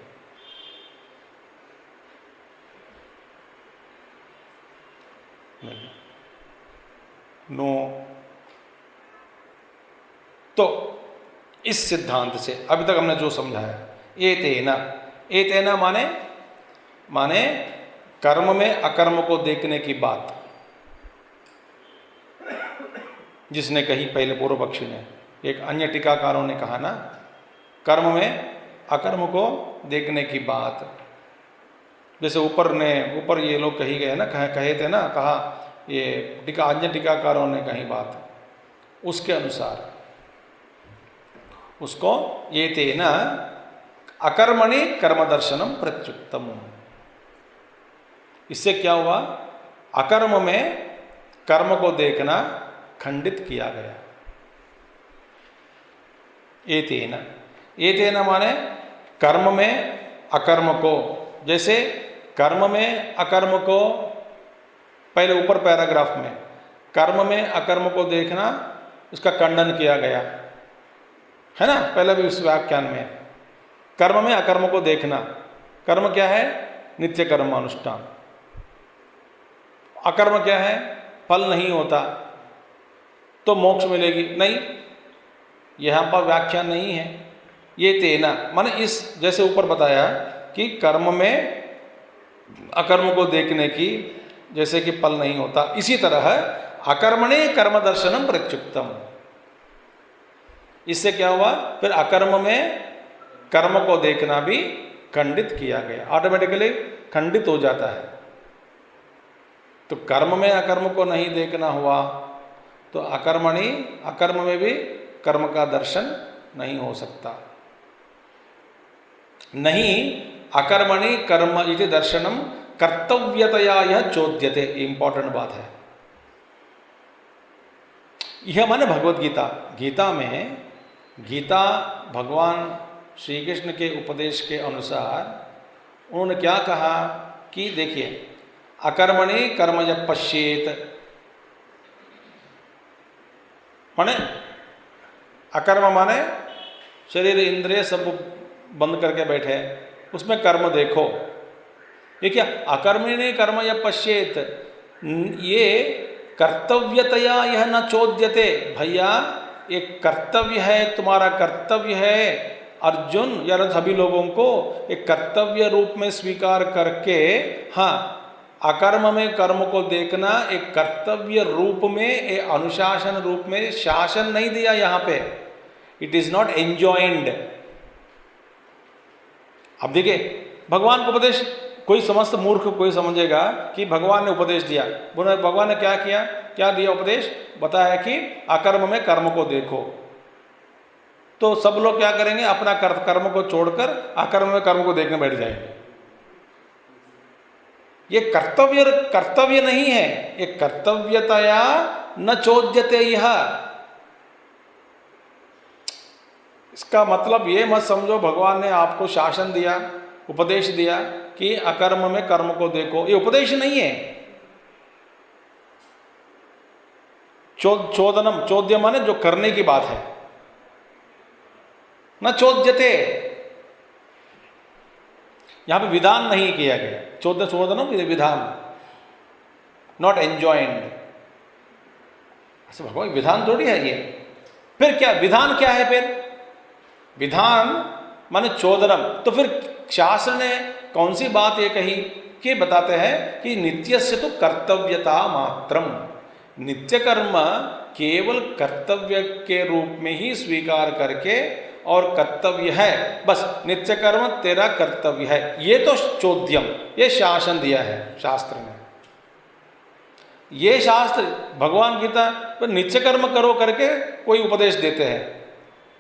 नो। तो इस सिद्धांत से अभी तक हमने जो समझाया, ए तेना माने कर्म में अकर्म को देखने की बात जिसने कही पहले पूर्व पक्षी ने, एक अन्य टीकाकारों ने कहा ना, कर्म में अकर्म को देखने की बात, जैसे ऊपर ये लोग कही गए ना, कहे थे ना, कहा ये अन्य टीकाकारों ने कही बात, उसके अनुसार उसको ये तेना अकर्मणि कर्म दर्शनम प्रत्युक्तम। इससे क्या हुआ, अकर्म में कर्म को देखना खंडित किया गया। एतेना माने कर्म में अकर्म को, जैसे कर्म में अकर्म को, पहले ऊपर पैराग्राफ में कर्म में अकर्म को देखना, उसका खंडन किया गया है ना, पहले भी इस व्याख्यान में। कर्म में अकर्म को देखना, कर्म क्या है, नित्य कर्म अनुष्ठान। अकर्म क्या है, फल नहीं होता तो मोक्ष मिलेगी, नहीं, यहां पर व्याख्या नहीं है। ये तेना माने इस, जैसे ऊपर बताया कि कर्म में अकर्म को देखने की, जैसे कि फल नहीं होता, इसी तरह अकर्मणे कर्म दर्शनम प्रत्युक्तम। इससे क्या हुआ, फिर अकर्म में कर्म को देखना भी खंडित किया गया, ऑटोमेटिकली खंडित हो जाता है। तो कर्म में अकर्म को नहीं देखना हुआ तो अकर्म में भी कर्म का दर्शन नहीं हो सकता। नहीं अकर्मणि कर्म इति दर्शनम कर्तव्यतया यह चोद्यते, इंपॉर्टेंट बात है। यह माने भगवत गीता, गीता भगवान श्री कृष्ण के उपदेश के अनुसार उन्होंने क्या कहा कि देखिए, अकर्मणि कर्म जब पश्येत, माने अकर्म माने शरीर इंद्रिय सब बंद करके बैठे, उसमें कर्म देखो। ये क्या, अकर्मणि कर्म या पश्येत, ये कर्तव्यतया यह न चोद्यते। भैया एक कर्तव्य है, तुम्हारा कर्तव्य है अर्जुन या सभी लोगों को एक कर्तव्य रूप में स्वीकार करके, हाँ, अकर्म में कर्म को देखना एक कर्तव्य रूप में, एक अनुशासन रूप में, शासन नहीं दिया यहाँ पे, इट इज नॉट एंजॉइंड। अब देखिए भगवान को उपदेश, कोई समस्त मूर्ख कोई समझेगा कि भगवान ने उपदेश दिया, भगवान ने क्या किया, क्या दिया उपदेश, बताया कि अकर्म में कर्म को देखो। तो सब लोग क्या करेंगे, अपना कर्म को छोड़कर अकर्म में कर्म को देखने बैठ जाएंगे। ये कर्तव्य नहीं है, ये कर्तव्यतया न चोद्यते यह। इसका मतलब ये मत समझो भगवान ने आपको शासन दिया, उपदेश दिया कि अकर्म में कर्म को देखो, ये उपदेश नहीं है। चोद्य माने जो करने की बात है, न चोद्यते, यहां पे विधान नहीं किया गया। चोदनम विधान, नॉट एंजॉइंड। ऐसे भगवान विधान थोड़ी है ये। फिर क्या विधान क्या है, फिर विधान माने चोदनम। तो फिर शास्त्र ने कौन सी बात ये कही कि बताते हैं कि नित्यस्य तो कर्तव्यता मात्रम, नित्य कर्म केवल कर्तव्य के रूप में ही स्वीकार करके, और कर्तव्य है बस, नित्य कर्म तेरा कर्तव्य है, ये तो चोद्यम, ये शासन दिया है शास्त्र में। ये शास्त्र भगवान गीता पर नित्य कर्म करो करके कोई उपदेश देते हैं,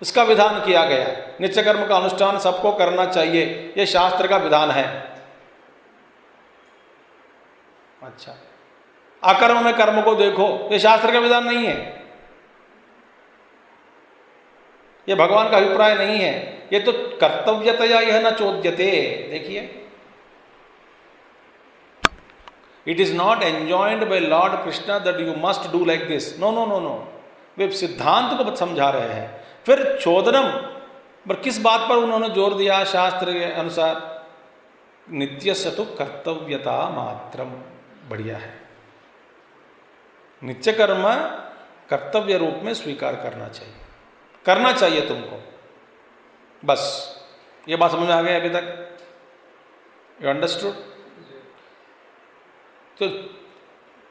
इसका विधान किया गया, नित्य कर्म का अनुष्ठान सबको करना चाहिए, ये शास्त्र का विधान है। अच्छा, अकर्म में कर्म को देखो, ये शास्त्र का विधान नहीं है, ये भगवान का अभिप्राय नहीं है, ये तो कर्तव्यतया यह न चोद्यते। देखिए, it is not enjoined by lord Krishna that you must do like this, no no no no, वे सिद्धांत को समझा रहे हैं। फिर चोदनम पर किस बात पर उन्होंने जोर दिया शास्त्र के अनुसार? नित्यस्य तो कर्तव्यता मात्रम। बढ़िया है, नित्य कर्म कर्तव्य रूप में स्वीकार करना चाहिए तुमको। बस ये बात समझ में आ गई अभी तक? You understood? तो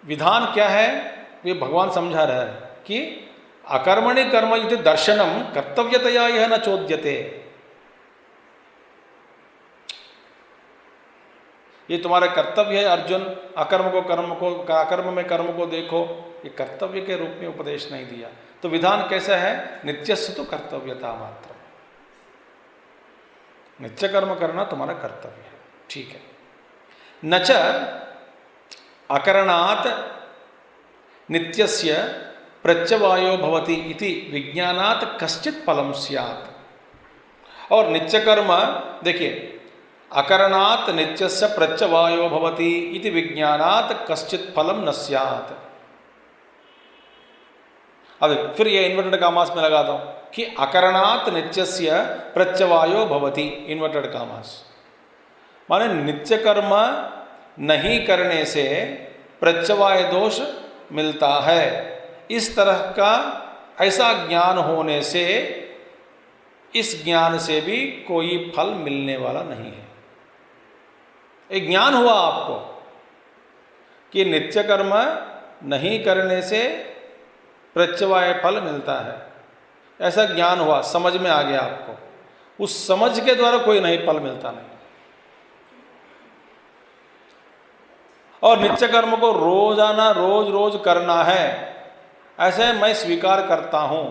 विधान क्या है ये भगवान समझा रहा है कि अकर्मणि कर्म इति दर्शनम कर्तव्यतया यह न चोद्यते। ये तुम्हारा कर्तव्य है अर्जुन, अकर्म में कर्म को देखो, ये कर्तव्य के रूप में उपदेश नहीं दिया। तो विधान कैसा है? नित्यस्य तो कर्तव्यता मात्र, नित्य कर्म करना तुम्हारा कर्तव्य है, ठीक है। नच अकरणात् नित्यस्य प्रत्यवायो भवति इति विज्ञानात् कश्चित् फलं स्यात्। और नित्य कर्म देखिए, अकरणात् नित्यस्य प्रत्यवायो भवति इति विज्ञानात् कश्चित् फलं न स्यात्। अब फिर ये इन्वर्टेड कामास में लगा दो कि अकरणात् नित्यस्य प्रत्यवायो भवति, इन्वर्टेड कामास माने नित्य कर्म नहीं करने से प्रत्यवाय दोष मिलता है। इस तरह का ऐसा ज्ञान होने से इस ज्ञान से भी कोई फल मिलने वाला नहीं है। एक ज्ञान हुआ आपको कि नित्य कर्म नहीं करने से प्रत्यवाय फल मिलता है, ऐसा ज्ञान हुआ, समझ में आ गया आपको। उस समझ के द्वारा कोई नहीं फल मिलता नहीं। और नित्य कर्म को रोजाना रोज रोज करना है, ऐसे मैं स्वीकार करता हूं,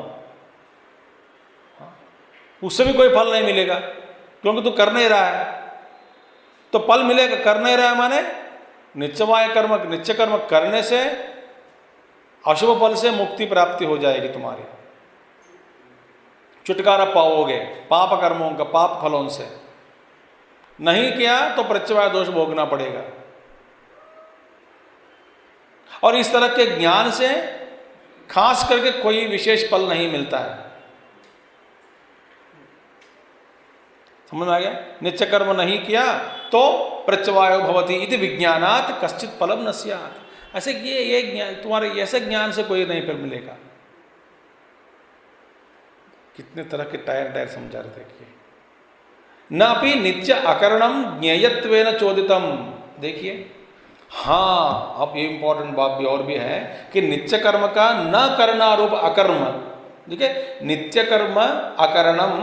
उससे भी कोई फल नहीं मिलेगा क्योंकि तू कर नहीं रहा है। तो फल मिलेगा, कर नहीं रहा है माने नित्य कर्म करने से अशुभ फल से मुक्ति प्राप्ति हो जाएगी तुम्हारी, छुटकारा पाओगे पाप कर्मों का, पाप फलों से। नहीं किया तो प्रत्यवाय दोष भोगना पड़ेगा। और इस तरह के ज्ञान से खास करके कोई विशेष फल नहीं मिलता है। समझ में आ गया? नित्य कर्म नहीं किया तो प्रत्यवायो भवति इति विज्ञानात् कश्चित् फलं न स्यात्। ऐसे ये ज्ञान, तुम्हारे ऐसे ज्ञान से कोई नहीं फिर मिलेगा। कितने तरह के टायर समझा रहे, देखिए। नापि नित्य अकरणम ज्ञेयत्वेन चोदितम। देखिए, हाँ, अब ये इंपॉर्टेंट बात भी और भी है कि नित्य कर्म का न करना रूप अकर्म। देखिए, नित्य कर्म अकरणम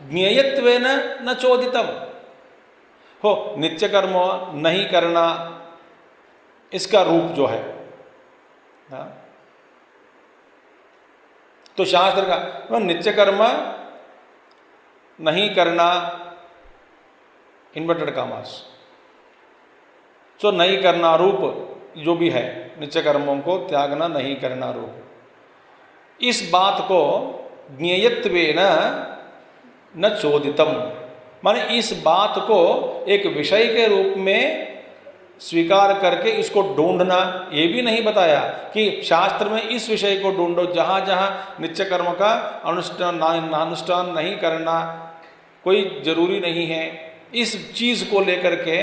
ज्ञेयत्वेन न चोदितम हो, नित्य कर्म नहीं करना इसका रूप जो है, तो शास्त्र का नित्य कर्म नहीं करना, इन्वर्टेड कामास, तो नहीं करना रूप जो भी है, नित्य कर्मों को त्यागना, नहीं करना रूप, इस बात को ज्ञेयत्वेन न चोदितम, माने इस बात को एक विषय के रूप में स्वीकार करके इसको ढूंढना, ये भी नहीं बताया कि शास्त्र में इस विषय को ढूंढो। जहाँ जहाँ नित्य कर्म का अनुष्ठान नहीं करना कोई जरूरी नहीं है, इस चीज़ को लेकर के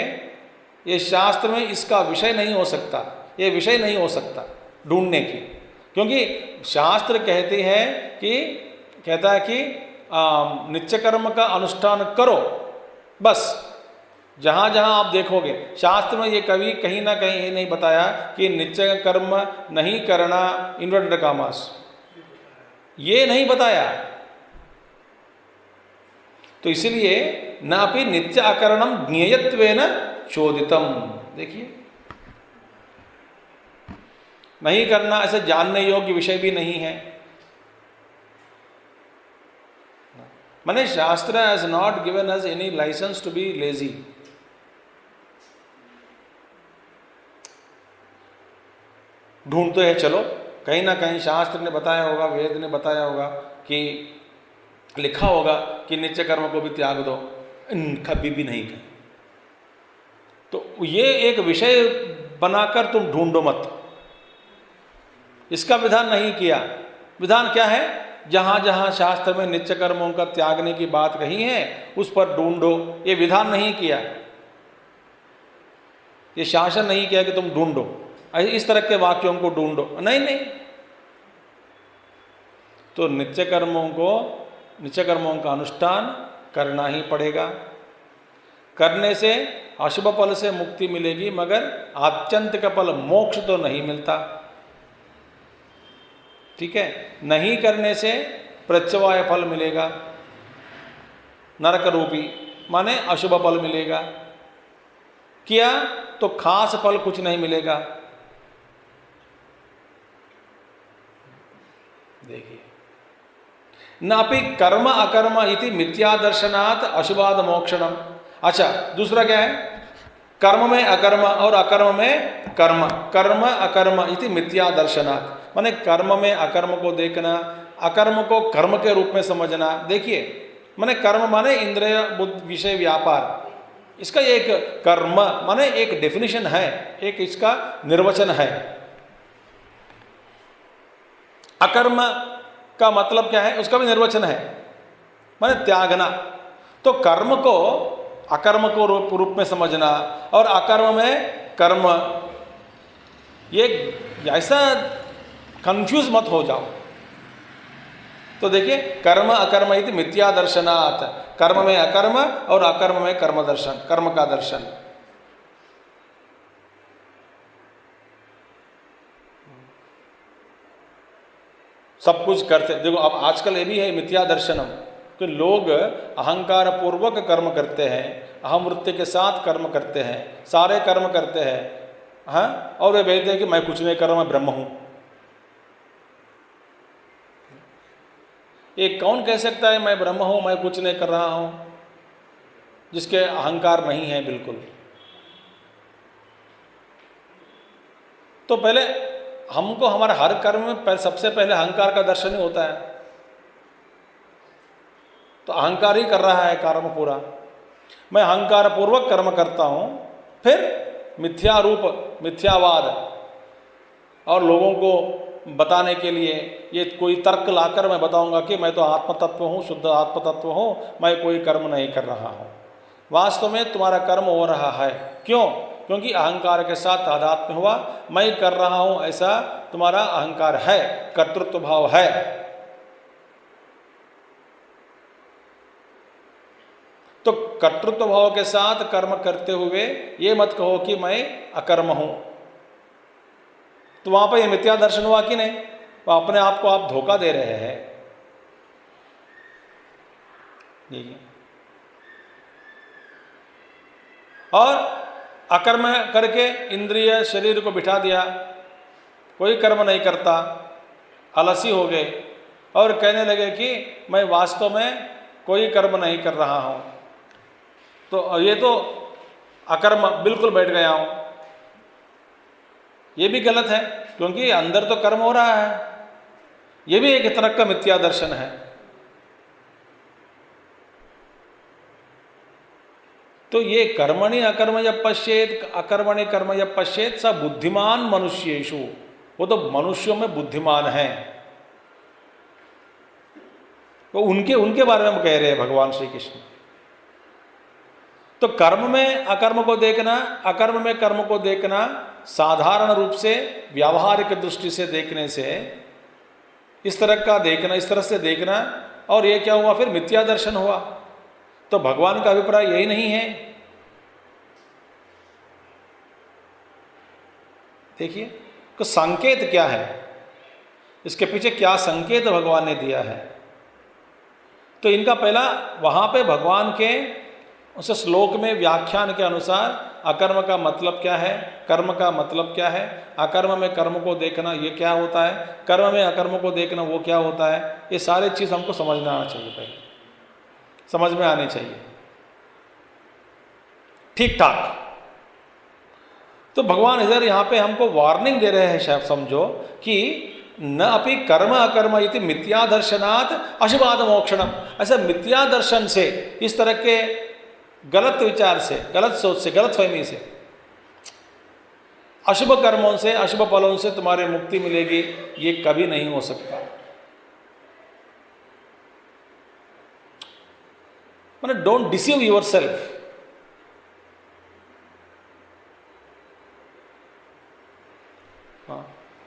ये शास्त्र में इसका विषय नहीं हो सकता, ये विषय नहीं हो सकता ढूंढने की। क्योंकि शास्त्र कहता है कि नित्य कर्म का अनुष्ठान करो, बस। जहाँ जहाँ आप देखोगे शास्त्र में ये कभी कहीं ना कहीं ये नहीं बताया कि नित्य कर्म नहीं करना इन्वर्टेड कामास, ये नहीं बताया। तो इसलिए नापि नित्य अकरणम ज्ञेयत्वेन चोदितम। देखिए, नहीं करना ऐसे जानने योग्य विषय भी नहीं है। माने शास्त्र has not given us any licence to be lazy. ढूंढते हैं, चलो कहीं ना कहीं शास्त्र ने बताया होगा, वेद ने बताया होगा कि लिखा होगा कि नित्य कर्म को भी त्याग दो, कभी भी नहीं कहीं। तो ये एक विषय बनाकर तुम ढूंढो मत, इसका विधान नहीं किया। विधान क्या है? जहाँ जहाँ शास्त्र में नित्य कर्मों का त्यागने की बात कही है उस पर ढूंढो, ये विधान नहीं किया, ये शासन नहीं किया कि तुम ढूंढो, इस तरह के वाक्यों को ढूंढो, नहीं नहीं। तो नित्य कर्मों का अनुष्ठान करना ही पड़ेगा। करने से अशुभ फल से मुक्ति मिलेगी, मगर आत्यंतिक फल मोक्ष तो नहीं मिलता। ठीक है, नहीं करने से प्रत्यवाय फल मिलेगा, नरक रूपी, माने अशुभ फल मिलेगा। किया तो खास फल कुछ नहीं मिलेगा। देखिए, नापि कर्म अकर्म इति मिथ्या दर्शनात् अशुभाद मोक्षणम। अच्छा, दूसरा क्या है? कर्म में अकर्म और अकर्म में कर्म, कर्म अकर्म इति मिथ्या दर्शनात्, माने कर्म में अकर्म को देखना, अकर्म को कर्म के रूप में समझना। देखिए, माने कर्म माने इंद्रिय बुद्धि विषय व्यापार, इसका एक कर्म माने एक डेफिनेशन है, एक इसका निर्वचन है। अकर्म का मतलब क्या है, उसका भी निर्वचन है, माने त्यागना। तो कर्म को अकर्म को रूप में समझना और अकर्म में कर्म, ये ऐसा कंफ्यूज मत हो जाओ। तो देखिए, कर्म अकर्म इति मिथ्या दर्शनात्, कर्म में अकर्म और अकर्म में कर्म दर्शन, कर्म का दर्शन। सब कुछ करते, देखो अब आजकल ये भी है मिथ्या दर्शनम, कि लोग अहंकार पूर्वक कर्म करते हैं, अहम वृत्ति के साथ कर्म करते हैं, सारे कर्म करते हैं, हाँ, और वे कहते हैं कि मैं कुछ नहीं कर रहा, मैं ब्रह्म हूं। ये कौन कह सकता है मैं ब्रह्म हूं, मैं कुछ नहीं कर रहा हूं, जिसके अहंकार नहीं है बिल्कुल। तो पहले हमको हमारे हर कर्म में सबसे पहले अहंकार का दर्शन ही होता है। तो अहंकार ही कर रहा है कर्म पूरा, मैं अहंकार पूर्वक कर्म करता हूं, फिर मिथ्या रूप, मिथ्यावाद और लोगों को बताने के लिए ये कोई तर्क लाकर मैं बताऊंगा कि मैं तो आत्म तत्व हूँ, शुद्ध आत्म तत्व हूँ, मैं कोई कर्म नहीं कर रहा हूँ। वास्तव में तुम्हारा कर्म हो रहा है, क्यों? क्योंकि अहंकार के साथ तादात्म्य हुआ, मैं कर रहा हूँ ऐसा तुम्हारा अहंकार है, कर्तृत्व भाव है। तो कर्तृत्व भाव के साथ कर्म करते हुए ये मत कहो कि मैं अकर्म हूं, तो वहां पर ये मिथ्या दर्शन हुआ कि नहीं? तो अपने आप को आप धोखा दे रहे हैं। और अकर्म करके इंद्रिय शरीर को बिठा दिया, कोई कर्म नहीं करता, आलसी हो गए और कहने लगे कि मैं वास्तव में कोई कर्म नहीं कर रहा हूं। तो ये तो अकर्म बिल्कुल बैठ गया हूं, ये भी गलत है, क्योंकि अंदर तो कर्म हो रहा है। ये भी एक तरह का मिथ्या दर्शन है। तो ये कर्मणि अकर्म जब पश्येत, अकर्मणि कर्म जब पश्येत, स बुद्धिमान मनुष्येषु, वो तो मनुष्यों में बुद्धिमान है। तो उनके बारे में हम कह रहे हैं भगवान श्री कृष्ण। तो कर्म में अकर्म को देखना, अकर्म में कर्म को देखना, साधारण रूप से व्यावहारिक दृष्टि से देखने से, इस तरह का देखना, इस तरह से देखना, और ये क्या हुआ? फिर मिथ्या दर्शन हुआ। तो भगवान का अभिप्राय यही नहीं है। देखिए, तो संकेत क्या है, इसके पीछे क्या संकेत भगवान ने दिया है? तो इनका पहला वहां पे भगवान के उस श्लोक में व्याख्यान के अनुसार अकर्म का मतलब क्या है, कर्म का मतलब क्या है, अकर्म में कर्म को देखना ये क्या होता है, कर्म में अकर्म को देखना वो क्या होता है, ये सारे चीज हमको समझना आना चाहिए, पहले समझ में आनी चाहिए ठीक ठाक। तो भगवान इधर यहाँ पे हमको वार्निंग दे रहे हैं, शायद समझो कि न अपि कर्म अकर्म इति मिथ्या दर्शनात् अशुभाद मोक्षणम। ऐसा मिथ्या दर्शन से, इस तरह के गलत विचार से, गलत सोच से, गलत फहमी से, अशुभ कर्मों से, अशुभ फलों से तुम्हारी मुक्ति मिलेगी, ये कभी नहीं हो सकता। मैंने डोंट डिसीव योर सेल्फ।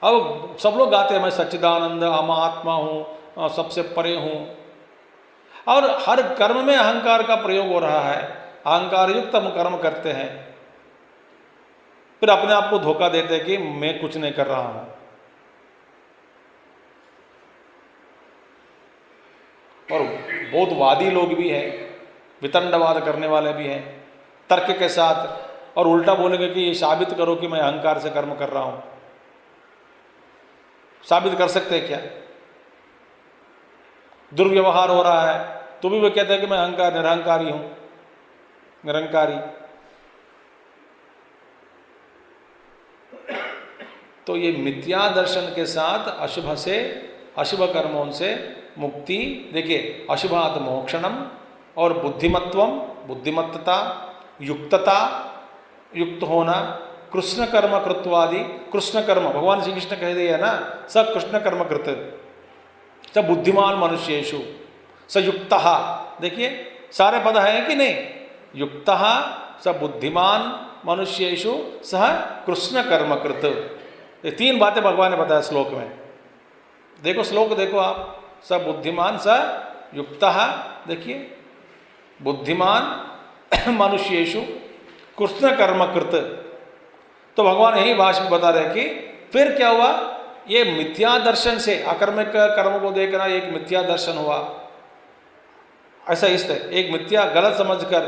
अब सब लोग गाते हैं मैं सच्चिदानंद हम आत्मा हूँ, सबसे परे हूँ, और हर कर्म में अहंकार का प्रयोग हो रहा है, अहंकार युक्त हम कर्म करते हैं, फिर अपने आप को धोखा देते हैं कि मैं कुछ नहीं कर रहा हूँ। और बहुत वादी लोग भी हैं, वितंडवाद करने वाले भी हैं तर्क के साथ, और उल्टा बोलेंगे कि ये साबित करो कि मैं अहंकार से कर्म कर रहा हूँ। साबित कर सकते हैं क्या? दुर्व्यवहार हो रहा है तो भी वो कहते हैं कि मैं अहंकार निरहंकारी हूं, निरंकारी। तो ये मिथ्या दर्शन के साथ अशुभ से, अशुभ कर्मों से मुक्ति। देखिए, अशुभात मोक्षणम और बुद्धिमत्वम, बुद्धिमत्तता, युक्तता, युक्त होना, कृष्ण कर्म कृत्वादि। कृष्ण कर्म भगवान श्री कृष्ण कह दिया ना, स कृष्ण कर्म कृत स बुद्धिमान मनुष्येषु स युक्तः। देखिए सारे पद हैं कि नहीं? युक्तः स बुद्धिमान मनुष्येषु सह कृष्ण कर्म कृत। ये तीन बातें भगवान ने बताया श्लोक में। देखो श्लोक देखो आप, स बुद्धिमान स युक्तः, देखिए बुद्धिमान मनुष्येषु कृष्ण कर्म कृत। तो भगवान यही भाष्य में बता रहे कि फिर क्या हुआ, ये मिथ्या दर्शन से अकर्मक कर्म को देखना एक मिथ्या दर्शन हुआ। ऐसा इससे एक मिथ्या गलत समझकर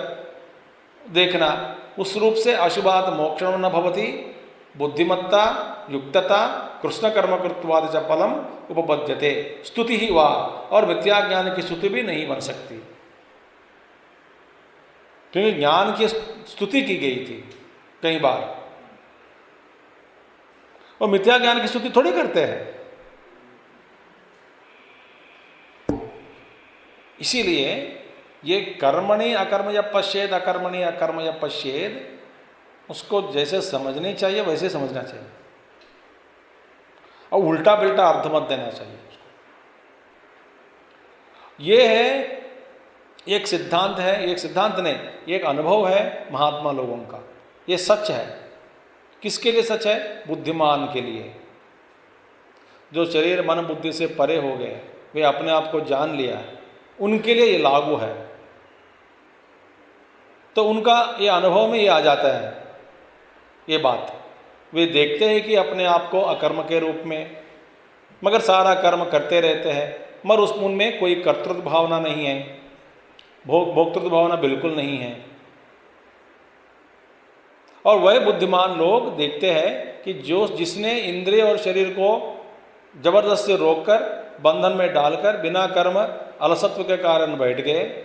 देखना, उस रूप से अशुभात मोक्षण न भवति, बुद्धिमत्ता, युक्तता, कृष्ण कर्म कृत्वादि च फलम उपपद्यते, स्तुति ही हुआ। और मिथ्या ज्ञान की स्तुति भी नहीं बन सकती, क्योंकि ज्ञान की स्तुति की गई थी कई बार, और मिथ्या ज्ञान की स्तुति थोड़ी करते हैं। इसीलिए ये कर्मणि अकर्म या पश्येद, अकर्मणि अकर्म या पश्येद, उसको जैसे समझनी चाहिए वैसे समझना चाहिए, और उल्टा बिल्टा अर्थ मत देना चाहिए उसको। ये है एक सिद्धांत है, एक सिद्धांत नहीं, एक अनुभव है महात्मा लोगों का। ये सच है। किसके लिए सच है? बुद्धिमान के लिए, जो शरीर मन बुद्धि से परे हो गए, वे अपने आप को जान लिया, उनके लिए ये लागू है। तो उनका ये अनुभव में ये आ जाता है ये बात। वे देखते हैं कि अपने आप को अकर्म के रूप में, मगर सारा कर्म करते रहते हैं, मगर उस उनमें कोई कर्तृत्व भावना नहीं है, भोक्तृत्व भावना बिल्कुल नहीं है। और वह बुद्धिमान लोग देखते हैं कि जो जिसने इंद्रिय और शरीर को जबरदस्ती रोककर बंधन में डालकर बिना कर्म अलसत्व के कारण बैठ गए,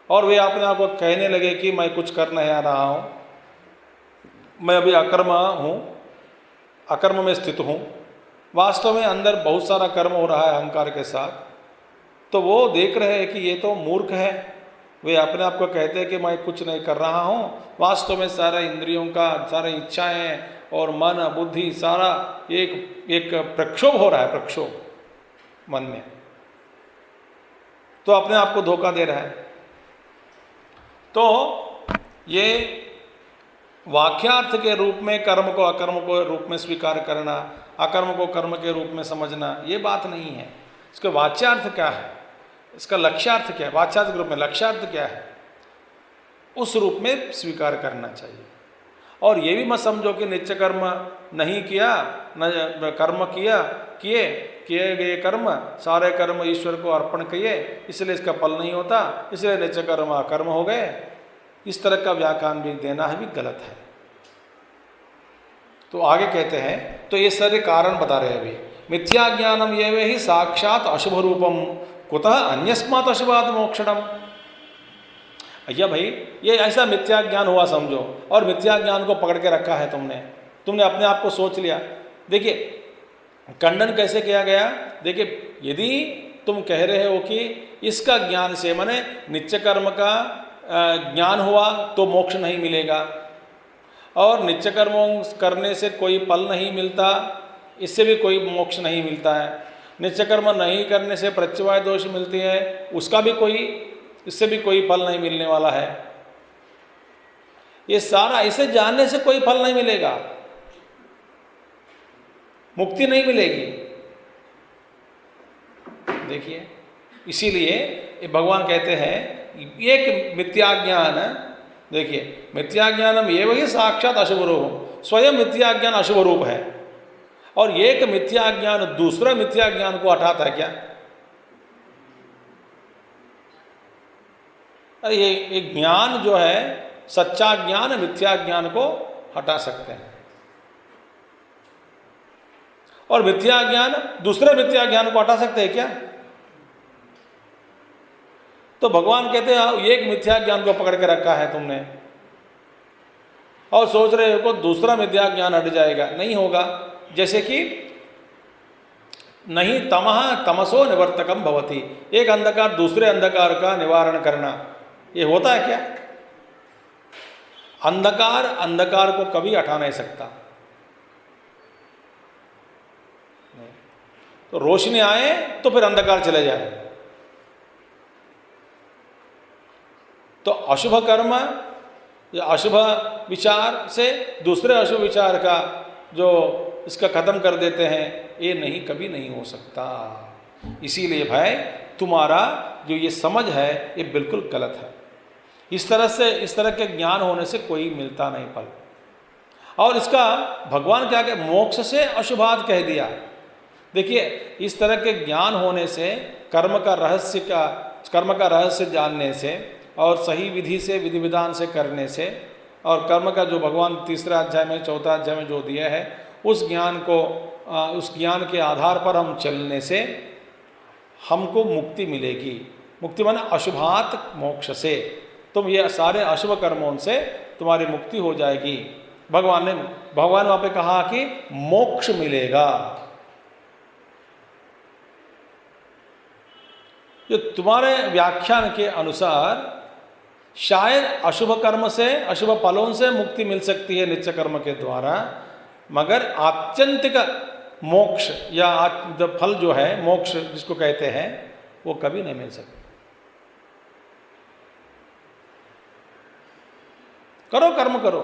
और वे अपने आप को कहने लगे कि मैं कुछ कर नहीं आ रहा हूँ, मैं अभी अकर्म हूँ, अकर्म में स्थित हूँ, वास्तव में अंदर बहुत सारा कर्म हो रहा है अहंकार के साथ। तो वो देख रहे हैं कि ये तो मूर्ख है, वे अपने आप को कहते हैं कि मैं कुछ नहीं कर रहा हूँ, वास्तव में सारा इंद्रियों का, सारे इच्छाएं और मन बुद्धि सारा एक प्रक्षोभ हो रहा है, प्रक्षोभ मन में। तो अपने आप को धोखा दे रहा है। तो ये वाक्यार्थ के रूप में कर्म को अकर्म को रूप में स्वीकार करना, अकर्म को कर्म के रूप में समझना, ये बात नहीं है। इसका वाच्यार्थ क्या है, इसका लक्ष्यार्थ क्या है, वाच्यार्थ के रूप में लक्ष्यार्थ क्या है, उस रूप में स्वीकार करना चाहिए। और ये भी मत समझो कि नित्य कर्म नहीं किया, न कर्म किए गए कर्म, सारे कर्म ईश्वर को अर्पण किए, इसलिए इसका फल नहीं होता, इसलिए नित्य कर्म अकर्म हो गए। इस तरह का व्याख्यान भी देना है भी गलत है। तो आगे कहते हैं, तो ये सारे कारण बता रहे हैं अभी। मिथ्या ज्ञानम ये वे ही साक्षात अशुभ रूपम कुतः अन्यस्मात् अशुभात् मोक्षणम। भैया भाई ये ऐसा मिथ्या ज्ञान हुआ समझो, और मिथ्या ज्ञान को पकड़ के रखा है तुमने अपने आप को सोच लिया। देखिए खंडन कैसे किया गया, देखिए यदि तुम कह रहे हो कि इसका ज्ञान से माने नित्य कर्म का ज्ञान हुआ तो मोक्ष नहीं मिलेगा, और नित्य कर्मों करने से कोई फल नहीं मिलता, इससे भी कोई मोक्ष नहीं मिलता है। नित्य कर्म नहीं करने से प्रत्यवाय दोष मिलती है, उसका भी कोई इससे भी कोई फल नहीं मिलने वाला है। ये सारा इसे जानने से कोई फल नहीं मिलेगा, मुक्ति नहीं मिलेगी। देखिए, इसीलिए भगवान कहते हैं एक मिथ्या ज्ञान, देखिए मिथ्या ज्ञानम ये वही साक्षात अशुभ रूप, स्वयं मिथ्या ज्ञान अशुभ रूप है, और एक मिथ्या ज्ञान दूसरा मिथ्या ज्ञान को हटाता है क्या? अरे ये ज्ञान जो है, सच्चा ज्ञान मिथ्या ज्ञान को हटा सकते हैं, और मिथ्या ज्ञान दूसरे मिथ्या ज्ञान को हटा सकते हैं क्या? तो भगवान कहते हैं एक मिथ्या ज्ञान को पकड़ के रखा है तुमने और सोच रहे हो दूसरा मिथ्या ज्ञान हट जाएगा, नहीं होगा। जैसे कि नहीं तमः तमसो निवर्तकम भवति, एक अंधकार दूसरे अंधकार का निवारण करना, ये होता है क्या? अंधकार अंधकार को कभी हटा नहीं सकता। तो रोशनी आए तो फिर अंधकार चले जाए। तो अशुभ कर्म या अशुभ विचार से दूसरे अशुभ विचार का जो इसका खत्म कर देते हैं, ये नहीं, कभी नहीं हो सकता। इसीलिए भाई तुम्हारा जो ये समझ है ये बिल्कुल गलत है। इस तरह के ज्ञान होने से कोई मिलता नहीं फल। और इसका भगवान क्या कहे, मोक्ष से अशुभात कह दिया। देखिए, इस तरह के ज्ञान होने से, कर्म का रहस्य जानने से और सही विधि से, विधि विधान से करने से, और कर्म का जो भगवान तीसरा अध्याय में, चौथा अध्याय में जो दिया है, उस ज्ञान के आधार पर हम चलने से हमको मुक्ति मिलेगी। मुक्ति माने अशुभात मोक्ष से, तुम ये सारे अशुभ कर्मों से तुम्हारी मुक्ति हो जाएगी। भगवान वहाँ पे कहा कि मोक्ष मिलेगा। जो तुम्हारे व्याख्यान के अनुसार शायद अशुभ कर्म से, अशुभ फलों से मुक्ति मिल सकती है नित्य कर्म के द्वारा, मगर आत्यंतिक मोक्ष या फल जो है, मोक्ष जिसको कहते हैं, वो कभी नहीं मिल सकता। करो, कर्म करो,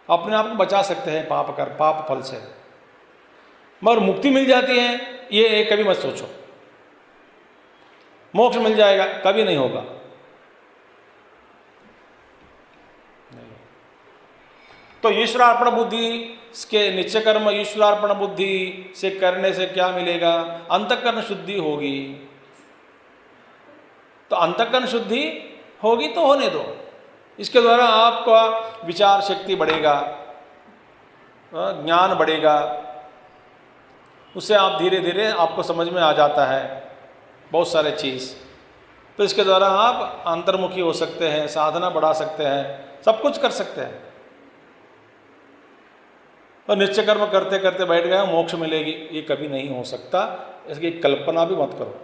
अपने आप को बचा सकते हैं पाप फल से, मगर मुक्ति मिल जाती है ये कभी मत सोचो। मोक्ष मिल जाएगा, कभी नहीं होगा। तो ईश्वरार्पण बुद्धि के नित्य कर्म ईश्वरार्पण बुद्धि से करने से क्या मिलेगा? अंतःकरण शुद्धि होगी। तो अंतःकरण शुद्धि होगी तो होने दो, इसके द्वारा आपका विचार शक्ति बढ़ेगा, ज्ञान बढ़ेगा, उससे आप धीरे धीरे आपको समझ में आ जाता है बहुत सारे चीज़। तो इसके द्वारा आप अंतर्मुखी हो सकते हैं, साधना बढ़ा सकते हैं, सब कुछ कर सकते हैं। और निश्चय कर्म करते करते बैठ गए मोक्ष मिलेगी, ये कभी नहीं हो सकता। इसकी कल्पना भी मत करो।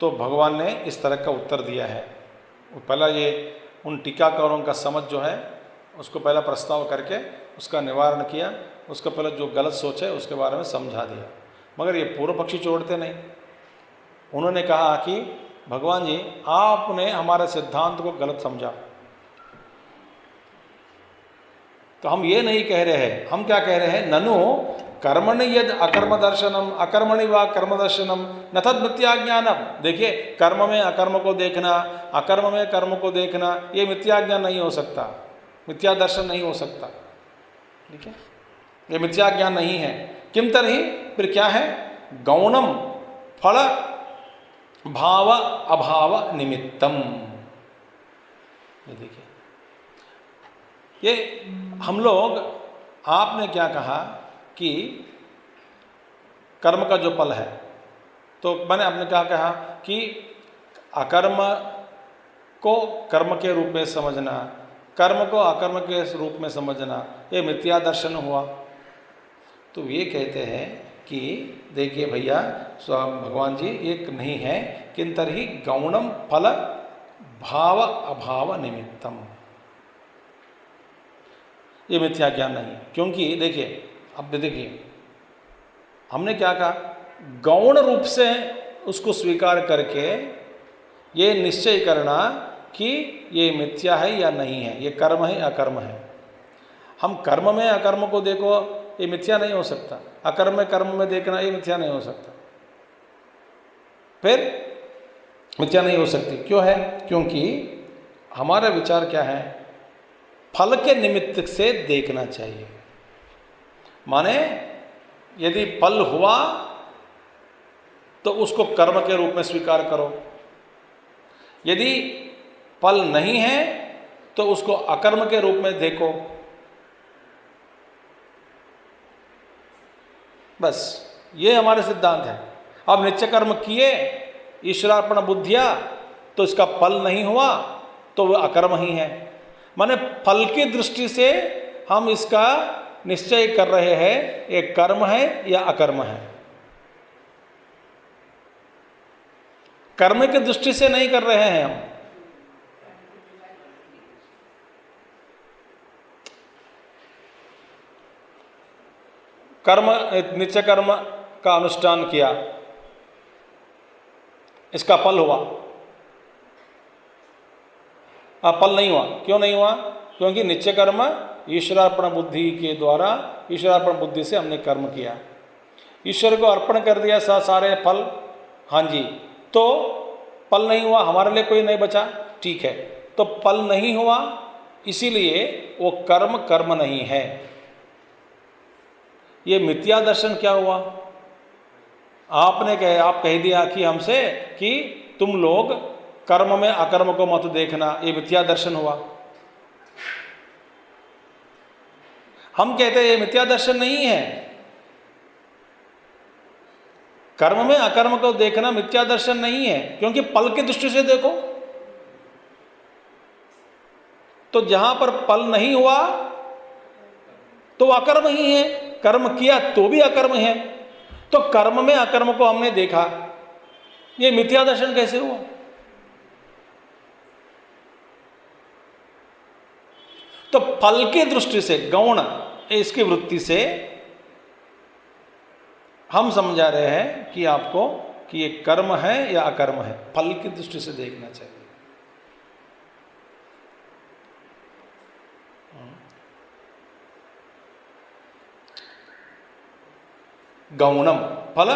तो भगवान ने इस तरह का उत्तर दिया है। पहला ये उन टीकाकारों का समझ जो है उसको पहला प्रस्ताव करके उसका निवारण किया, उसका पहले जो गलत सोच है उसके बारे में समझा दिया। मगर ये पूर्व पक्षी छोड़ते नहीं। उन्होंने कहा कि भगवान जी आपने हमारे सिद्धांत को गलत समझा। तो हम ये नहीं कह रहे हैं, हम क्या कह रहे हैं, ननु कर्मणि यद अकर्म दर्शनम अकर्मणि वा कर्म दर्शनम न तद मिथ्या ज्ञानम। देखिए, कर्म में अकर्म को देखना, अकर्म में कर्म को देखना, ये मिथ्या ज्ञान नहीं हो सकता, मिथ्या दर्शन नहीं हो सकता। ठीक है, ये मिथ्या ज्ञान नहीं है। किम तरही, फिर क्या है? गौणम फल भाव अभाव निमित्तम। ये देखिए, ये हम लोग, आपने क्या कहा कि कर्म का जो फल है, तो मैंने आपने क्या कहा कि अकर्म को कर्म के रूप में समझना, कर्म को अकर्म के रूप में समझना, ये मिथ्या दर्शन हुआ। तो ये कहते हैं कि देखिए भैया, भगवान जी एक नहीं है, किंतर्हि गौणम फल भाव अभाव निमित्तम, ये मिथ्या ज्ञान नहीं है। क्योंकि देखिए, अब देखिए हमने क्या कहा, गौण रूप से उसको स्वीकार करके ये निश्चय करना कि ये मिथ्या है या नहीं है, ये कर्म है या अकर्म है। हम कर्म में अकर्म को देखो, ये मिथ्या नहीं हो सकता। अकर्म में कर्म में देखना, ये मिथ्या नहीं हो सकता। फिर मिथ्या नहीं हो सकती, क्यों है? क्योंकि हमारा विचार क्या है, फल के निमित्त से देखना चाहिए। माने यदि फल हुआ तो उसको कर्म के रूप में स्वीकार करो, यदि फल नहीं है तो उसको अकर्म के रूप में देखो। बस ये हमारे सिद्धांत है। अब नित्य कर्म किए ईश्वरार्पण बुद्धिया तो इसका फल नहीं हुआ तो वह अकर्म ही है। माने फल की दृष्टि से हम इसका निश्चय कर रहे हैं ये कर्म है या अकर्म है। कर्म की दृष्टि से नहीं कर रहे हैं हम। कर्म, नित्य कर्म का अनुष्ठान किया, इसका फल हुआ। फल नहीं हुआ, क्यों नहीं हुआ? क्योंकि नित्य कर्म ईश्वरार्पण बुद्धि के द्वारा, ईश्वरार्पण बुद्धि से हमने कर्म किया, ईश्वर को अर्पण कर दिया सारे फल। हाँ जी, तो फल नहीं हुआ, हमारे लिए कोई नहीं बचा, ठीक है। तो फल नहीं हुआ, इसीलिए वो कर्म कर्म नहीं है। ये मिथ्या दर्शन क्या हुआ? आप कह दिया कि हमसे कि तुम लोग कर्म में अकर्म को मत देखना, ये मिथ्या दर्शन हुआ। हम कहते हैं ये मिथ्या दर्शन नहीं है। कर्म में अकर्म को देखना मिथ्या दर्शन नहीं है, क्योंकि फल की दृष्टि से देखो तो जहां पर फल नहीं हुआ तो अकर्म ही है, कर्म किया तो भी अकर्म है। तो कर्म में अकर्म को हमने देखा, ये मिथ्या दर्शन कैसे हुआ? तो फल की दृष्टि से, गौण इसकी वृत्ति से हम समझा रहे हैं कि आपको कि ये कर्म है या अकर्म है, फल की दृष्टि से देखना चाहिए। गौणम फल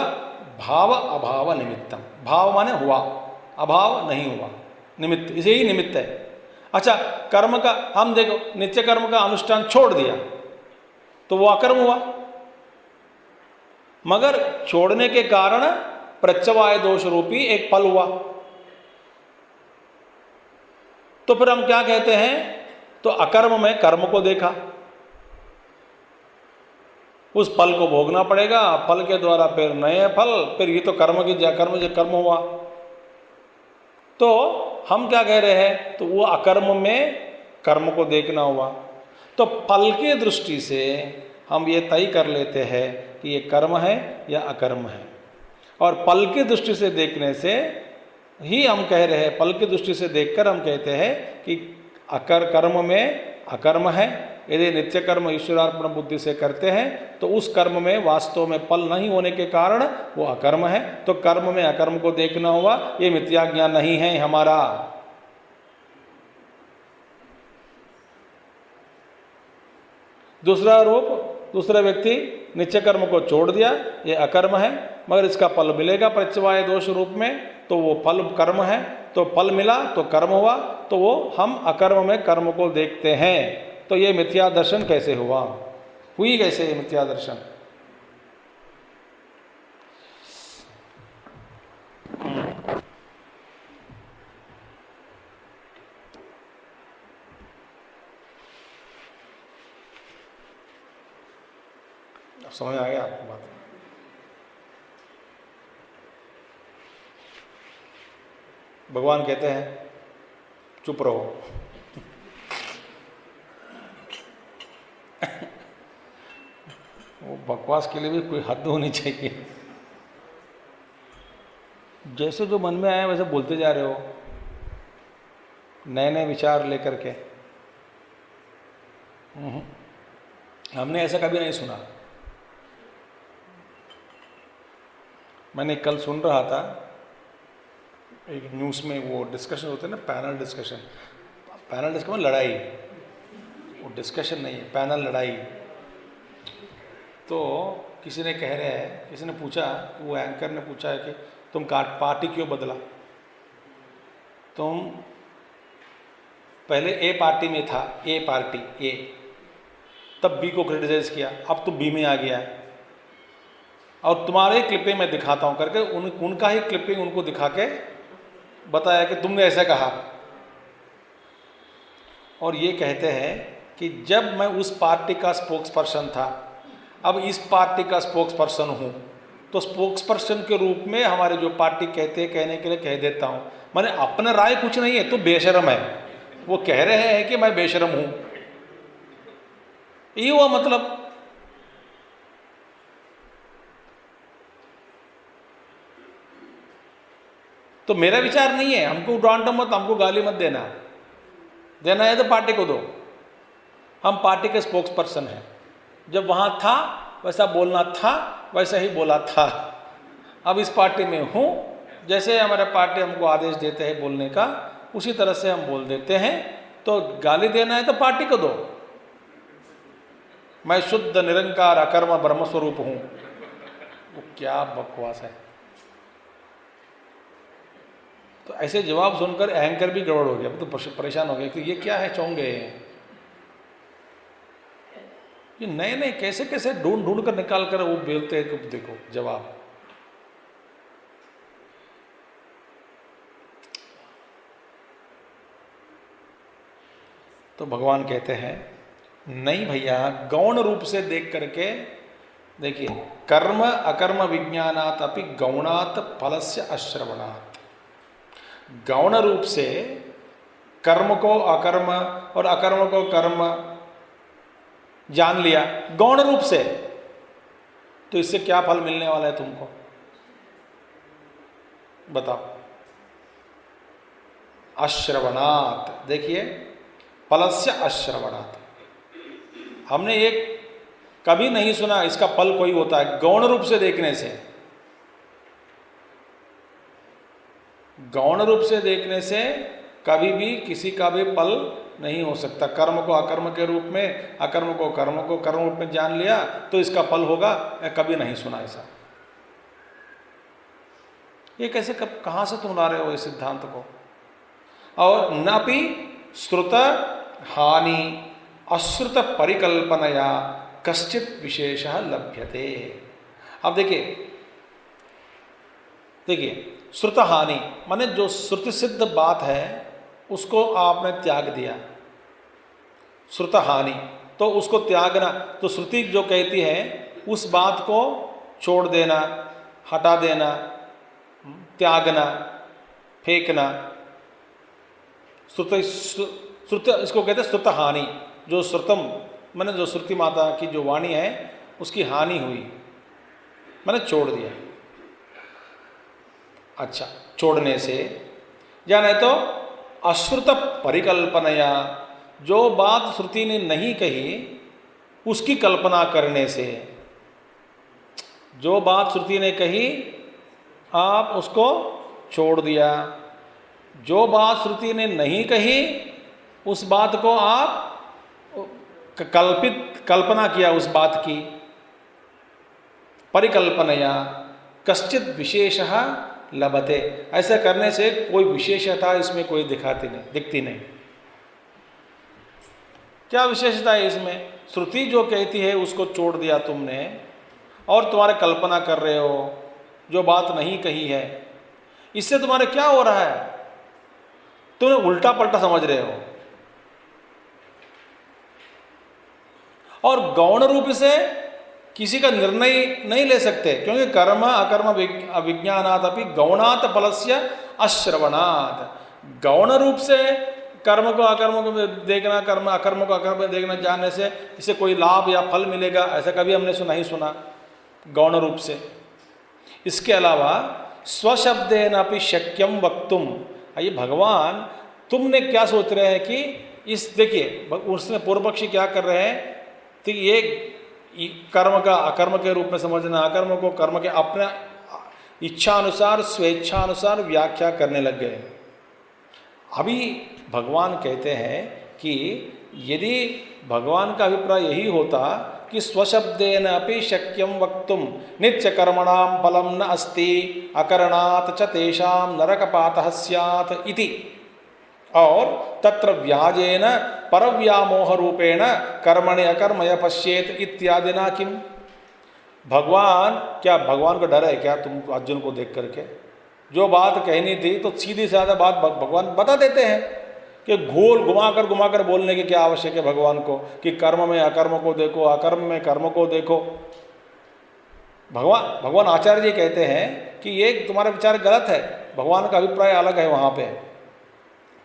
भाव अभाव निमित्तम। भाव माने हुआ, अभाव नहीं हुआ, निमित्त, इसे ही निमित्त है। अच्छा, कर्म का हम देखो, नित्य कर्म का अनुष्ठान छोड़ दिया तो वो अकर्म हुआ, मगर छोड़ने के कारण प्रत्यवाय दोष रूपी एक फल हुआ। तो फिर हम क्या कहते हैं? तो अकर्म में कर्म को देखा, उस फल को भोगना पड़ेगा, फल के द्वारा फिर नए फल, फिर ये तो कर्म हुआ। तो हम क्या कह रहे हैं? तो वो अकर्म में कर्म को देखना हुआ। तो फल की दृष्टि से हम ये तय कर लेते हैं कि ये कर्म है या अकर्म है, और फल की दृष्टि से देखने से ही हम कह रहे हैं, फल की दृष्टि से देखकर हम कहते हैं कि कर्म में अकर्म है। यदि नित्य कर्म ईश्वरार्पण बुद्धि से करते हैं तो उस कर्म में वास्तव में फल नहीं होने के कारण वो अकर्म है। तो कर्म में अकर्म को देखना हुआ, ये मिथ्या ज्ञान नहीं है हमारा। दूसरा रूप, दूसरा व्यक्ति नित्य कर्म को छोड़ दिया, ये अकर्म है, मगर इसका फल मिलेगा प्रत्यवाय दोष रूप में, तो वो फल कर्म है। तो फल मिला तो कर्म हुआ, तो वो हम अकर्म में कर्म को देखते हैं। तो ये मिथ्या दर्शन कैसे हुआ? हुई कैसे ये मिथ्या दर्शन? समझ आ गया आपको बात? भगवान कहते हैं चुप रहो। वो बकवास के लिए भी कोई हद होनी चाहिए। जैसे जो मन में आया वैसे बोलते जा रहे हो, नए नए विचार लेकर के। हमने ऐसा कभी नहीं सुना। मैंने कल सुन रहा था एक न्यूज़ में वो डिस्कशन होते हैं ना, पैनल डिस्कशन में लड़ाई, वो डिस्कशन नहीं है, पैनल लड़ाई। तो किसी ने किसी ने पूछा, वो एंकर ने पूछा है कि तुम पार्टी क्यों बदला? तुम पहले ए पार्टी में था, ए पार्टी ए, तब बी को क्रिटिसाइज किया, अब तुम बी में आ गया, और तुम्हारे क्लिपिंग मैं दिखाता हूं करके उनका ही क्लिपिंग उनको दिखा के बताया कि तुमने ऐसा कहा। और ये कहते हैं कि जब मैं उस पार्टी का स्पोक्स पर्सन था, अब इस पार्टी का स्पोक्स पर्सन हूँ, तो स्पोक्स पर्सन के रूप में हमारे जो पार्टी कहते हैं कहने के लिए कह देता हूँ। मैंने अपना राय कुछ नहीं है, तो बेशरम है। वो कह रहे हैं कि मैं बेशरम हूँ, ये हुआ मतलब। तो मेरा विचार नहीं है, हमको डांटो मत, हमको गाली मत देना है तो पार्टी को दो। हम पार्टी के स्पोक्स पर्सन हैं, जब वहाँ था वैसा बोलना था, वैसा ही बोला था। अब इस पार्टी में हूँ, जैसे हमारे पार्टी हमको आदेश देते हैं बोलने का, उसी तरह से हम बोल देते हैं। तो गाली देना है तो पार्टी को दो। मैं शुद्ध निरंकार अकर्म ब्रह्म स्वरूप हूँ, वो क्या बकवास है। तो ऐसे जवाब सुनकर एंकर भी गड़बड़ हो गया, तो परेशान हो गया कि ये क्या है, चौंक गए हैं। ये नए नए कैसे कैसे ढूंढ कर निकाल कर वो बोलते हैं कि देखो जवाब। तो भगवान कहते हैं नहीं भैया, गौण रूप से देख करके देखिए, कर्म अकर्म विज्ञानात् अपि गौणात् फलस्य अश्रवणात्। गौण रूप से कर्म को अकर्म और अकर्म को कर्म जान लिया गौण रूप से, तो इससे क्या फल मिलने वाला है तुमको बताओ? अश्रवणात्, देखिए फलस्य अश्रवणात्। हमने एक कभी नहीं सुना इसका फल कोई होता है। गौण रूप से देखने से, गौण रूप से देखने से कभी भी किसी का भी फल नहीं हो सकता। कर्म को अकर्म के रूप में, अकर्म को कर्म रूप में जान लिया तो इसका फल होगा, मैं कभी नहीं सुना ऐसा। ये कैसे कहां से तुम ला रहे हो इस सिद्धांत को? और नापि श्रुत हानि अश्रुत परिकल्पनया कश्चित विशेष लभ्यते। अब देखिए श्रुत हानि माने जो श्रुति सिद्ध बात है उसको आपने त्याग दिया। श्रुत हानि तो उसको त्यागना, तो श्रुति जो कहती है उस बात को छोड़ देना, हटा देना, त्यागना, फेंकना। श्रुत इसको कहते हैं श्रुत हानि। जो श्रुतम मैंने जो श्रुति माता की जो वाणी है उसकी हानि हुई, मैंने छोड़ दिया। अच्छा, छोड़ने से जाने तो अश्रुत परिकल्पनया, जो बात श्रुति ने नहीं कही उसकी कल्पना करने से। जो बात श्रुति ने कही आप उसको छोड़ दिया, जो बात श्रुति ने नहीं कही उस बात को आप कल्पना किया उस बात की। परिकल्पनया कश्चित विशेषः लभते, ऐसा करने से कोई विशेषता इसमें कोई दिखती नहीं। क्या विशेषता है इसमें? श्रुति जो कहती है उसको छोड़ दिया तुमने और तुम्हारे कल्पना कर रहे हो जो बात नहीं कही है। इससे तुम्हारे क्या हो रहा है? तुम्हें उल्टा पलटा समझ रहे हो। और गौण रूप से किसी का निर्णय नहीं ले सकते, क्योंकि कर्म अकर्म विज्ञानात् अपि गौणात् फलस्य अश्रवणात्। गौण रूप से कर्म को अकर्म को देखना, कर्म अकर्म को अकर्म देखना जानने से इससे कोई लाभ या फल मिलेगा, ऐसा कभी हमने नहीं सुना गौण रूप से। इसके अलावा स्वशब्देन अपि शक्यम वक्तुम, ये भगवान तुमने क्या सोच रहे हैं कि इस, देखिए उसमें पूर्व पक्षी क्या कर रहे हैं, तो ये कर्म का अकर्म के रूप में समझना, अकर्म को कर्म के अपने इच्छानुसार स्वेच्छानुसार व्याख्या करने लग गए। अभी भगवान कहते हैं कि यदि भगवान का अभिप्राय यही होता कि स्वशब्देन अपि शक्यं वक्तुं नित्यकर्मणां फलं न अस्ति अकरणात् च तेषां नरकपातः स्यात् इति, और तत्र व्याजेन परव्यामोह रूपेण कर्मणि अकर्मय पश्येत इत्यादि ना किम। भगवान, क्या भगवान को डर है क्या तुम अर्जुन को देख करके? जो बात कहनी थी तो सीधी साधा बात भगवान बता देते हैं कि घुमा कर बोलने की क्या आवश्यक है भगवान को कि कर्म में अकर्म को देखो, अकर्म में कर्म को देखो। भगवान आचार्य जी कहते हैं कि ये तुम्हारा विचार गलत है, भगवान का अभिप्राय अलग है वहाँ पे।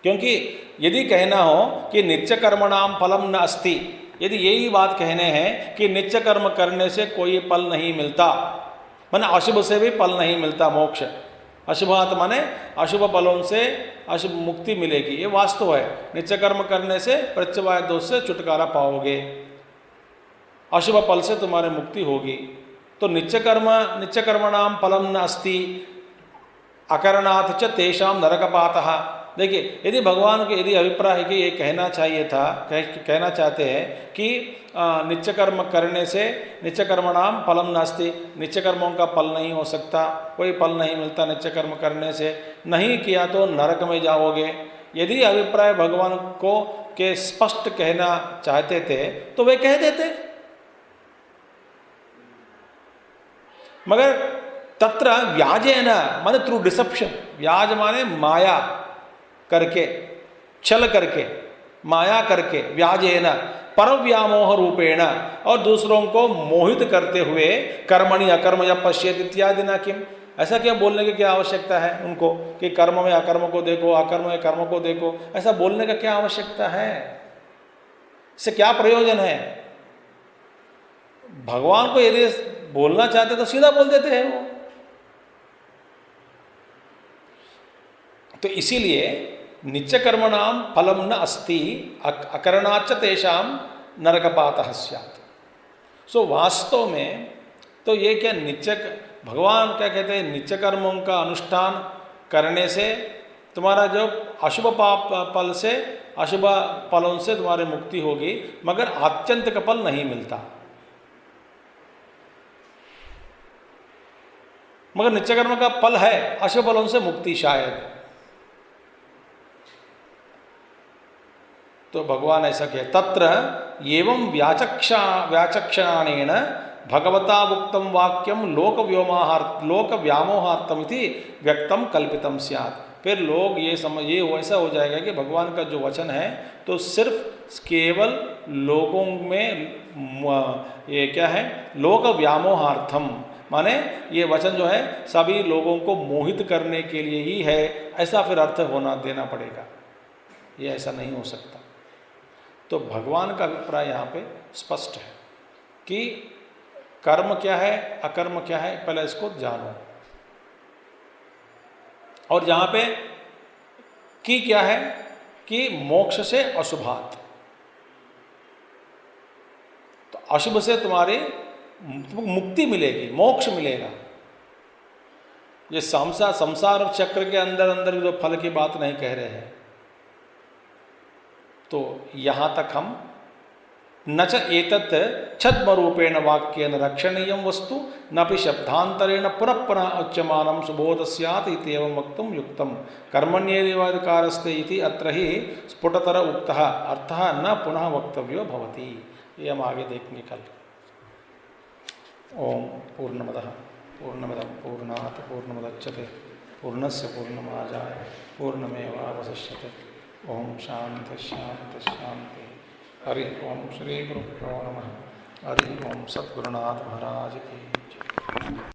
क्योंकि यदि कहना हो कि नित्य कर्मणाम फलम न अस्ति, यदि यही बात कहने हैं कि नित्य कर्म करने से कोई फल नहीं मिलता, माने अशुभ से भी फल नहीं मिलता मोक्ष, अशुभात माने अशुभ फलों से अशुभ मुक्ति मिलेगी, ये वास्तव है। नित्य कर्म करने से प्रत्यवाय दोष से छुटकारा पाओगे, अशुभ फल से तुम्हारी मुक्ति होगी। तो नित्य कर्मणाम फलम न अस्ति अकरणात् च तेषां नरकपातः। देखिए, यदि भगवान के यदि अभिप्राय है कि ये कहना चाहिए था, कहना चाहते हैं कि नित्य कर्म करने से नित्य कर्मणाम फलम नास्ति, नित्य कर्मों का फल नहीं हो सकता, कोई फल नहीं मिलता नित्य कर्म करने से, नहीं किया तो नरक में जाओगे। यदि अभिप्राय भगवान को के स्पष्ट कहना चाहते थे तो वे कह देते, मगर तत्र व्याजेन माने थ्रू डिसेप्शन, व्याज माने माया करके, छल करके, माया करके, व्याजेन परव्यामोह रूपेण, और दूसरों को मोहित करते हुए कर्मणि अकर्म या पश्येत इत्यादि ना किम। ऐसा क्या बोलने की क्या आवश्यकता है उनको कि कर्म में अकर्म को देखो, अकर्म में कर्म को देखो, ऐसा बोलने का क्या आवश्यकता है? इससे क्या प्रयोजन है? भगवान को यदि बोलना चाहते तो सीधा बोल देते हैं वो। तो इसीलिए नित्य कर्मणाम फलम न अस्ति अकरणाच्च तेषां नरकपातः स्यात्। सो वास्तव में तो ये क्या भगवान क्या कहते हैं, नित्य कर्मों का अनुष्ठान करने से तुम्हारा जो अशुभ फल से अशुभ फलों से तुम्हारी मुक्ति होगी, मगर आत्यंतिक फल नहीं मिलता। मगर नित्य कर्म का फल है अशुभ फलों से मुक्ति शायद। तो भगवान ऐसा कहे, तत्र एवं व्याचक्षाणेन भगवता उक्तम वाक्यम लोक व्यामोहार्थम इति व्यक्तम कल्पितम स्यात्। फिर लोग ये वैसा हो जाएगा कि भगवान का जो वचन है तो सिर्फ केवल लोगों में ये क्या है, लोक व्यामोहार्थम, माने ये वचन जो है सभी लोगों को मोहित करने के लिए ही है, ऐसा फिर अर्थ होना देना पड़ेगा। ये ऐसा नहीं हो सकता। तो भगवान का अभिप्राय यहाँ पे स्पष्ट है कि कर्म क्या है, अकर्म क्या है, पहले इसको जानो। और यहाँ पे की क्या है कि मोक्ष से अशुभात, तो अशुभ से तुम्हारी मुक्ति मिलेगी, मोक्ष मिलेगा। ये संसार चक्र के अंदर जो फल की बात नहीं कह रहे हैं। तो यहाँ तक हम न च एतत् छद्मरूपेण वाक्येन रक्षणीयं वस्तु नपि शब्दान्तरेण पुनः पुनः उच्यमानं सुबोध स्यात् इत्येवं वक्तुं युक्तं। कर्मण्येवाधिकारस्ते इति अत्र ही स्फुटतर उक्तः अर्थः न पुनः वक्तव्यो भवति। ये हम आगे देखेंगे कल। ओम पूर्णमदः पूर्णमिदं पूर्णात् पूर्णमुदच्यते पूर्णस्य पूर्णमादाय पूर्णमेवावशिष्यते। ओम शांति शांति शांति। हरि ओम श्री गुरुभ्यो नमः। हरि ओम सद्गुरुनाथ महाराज की जय।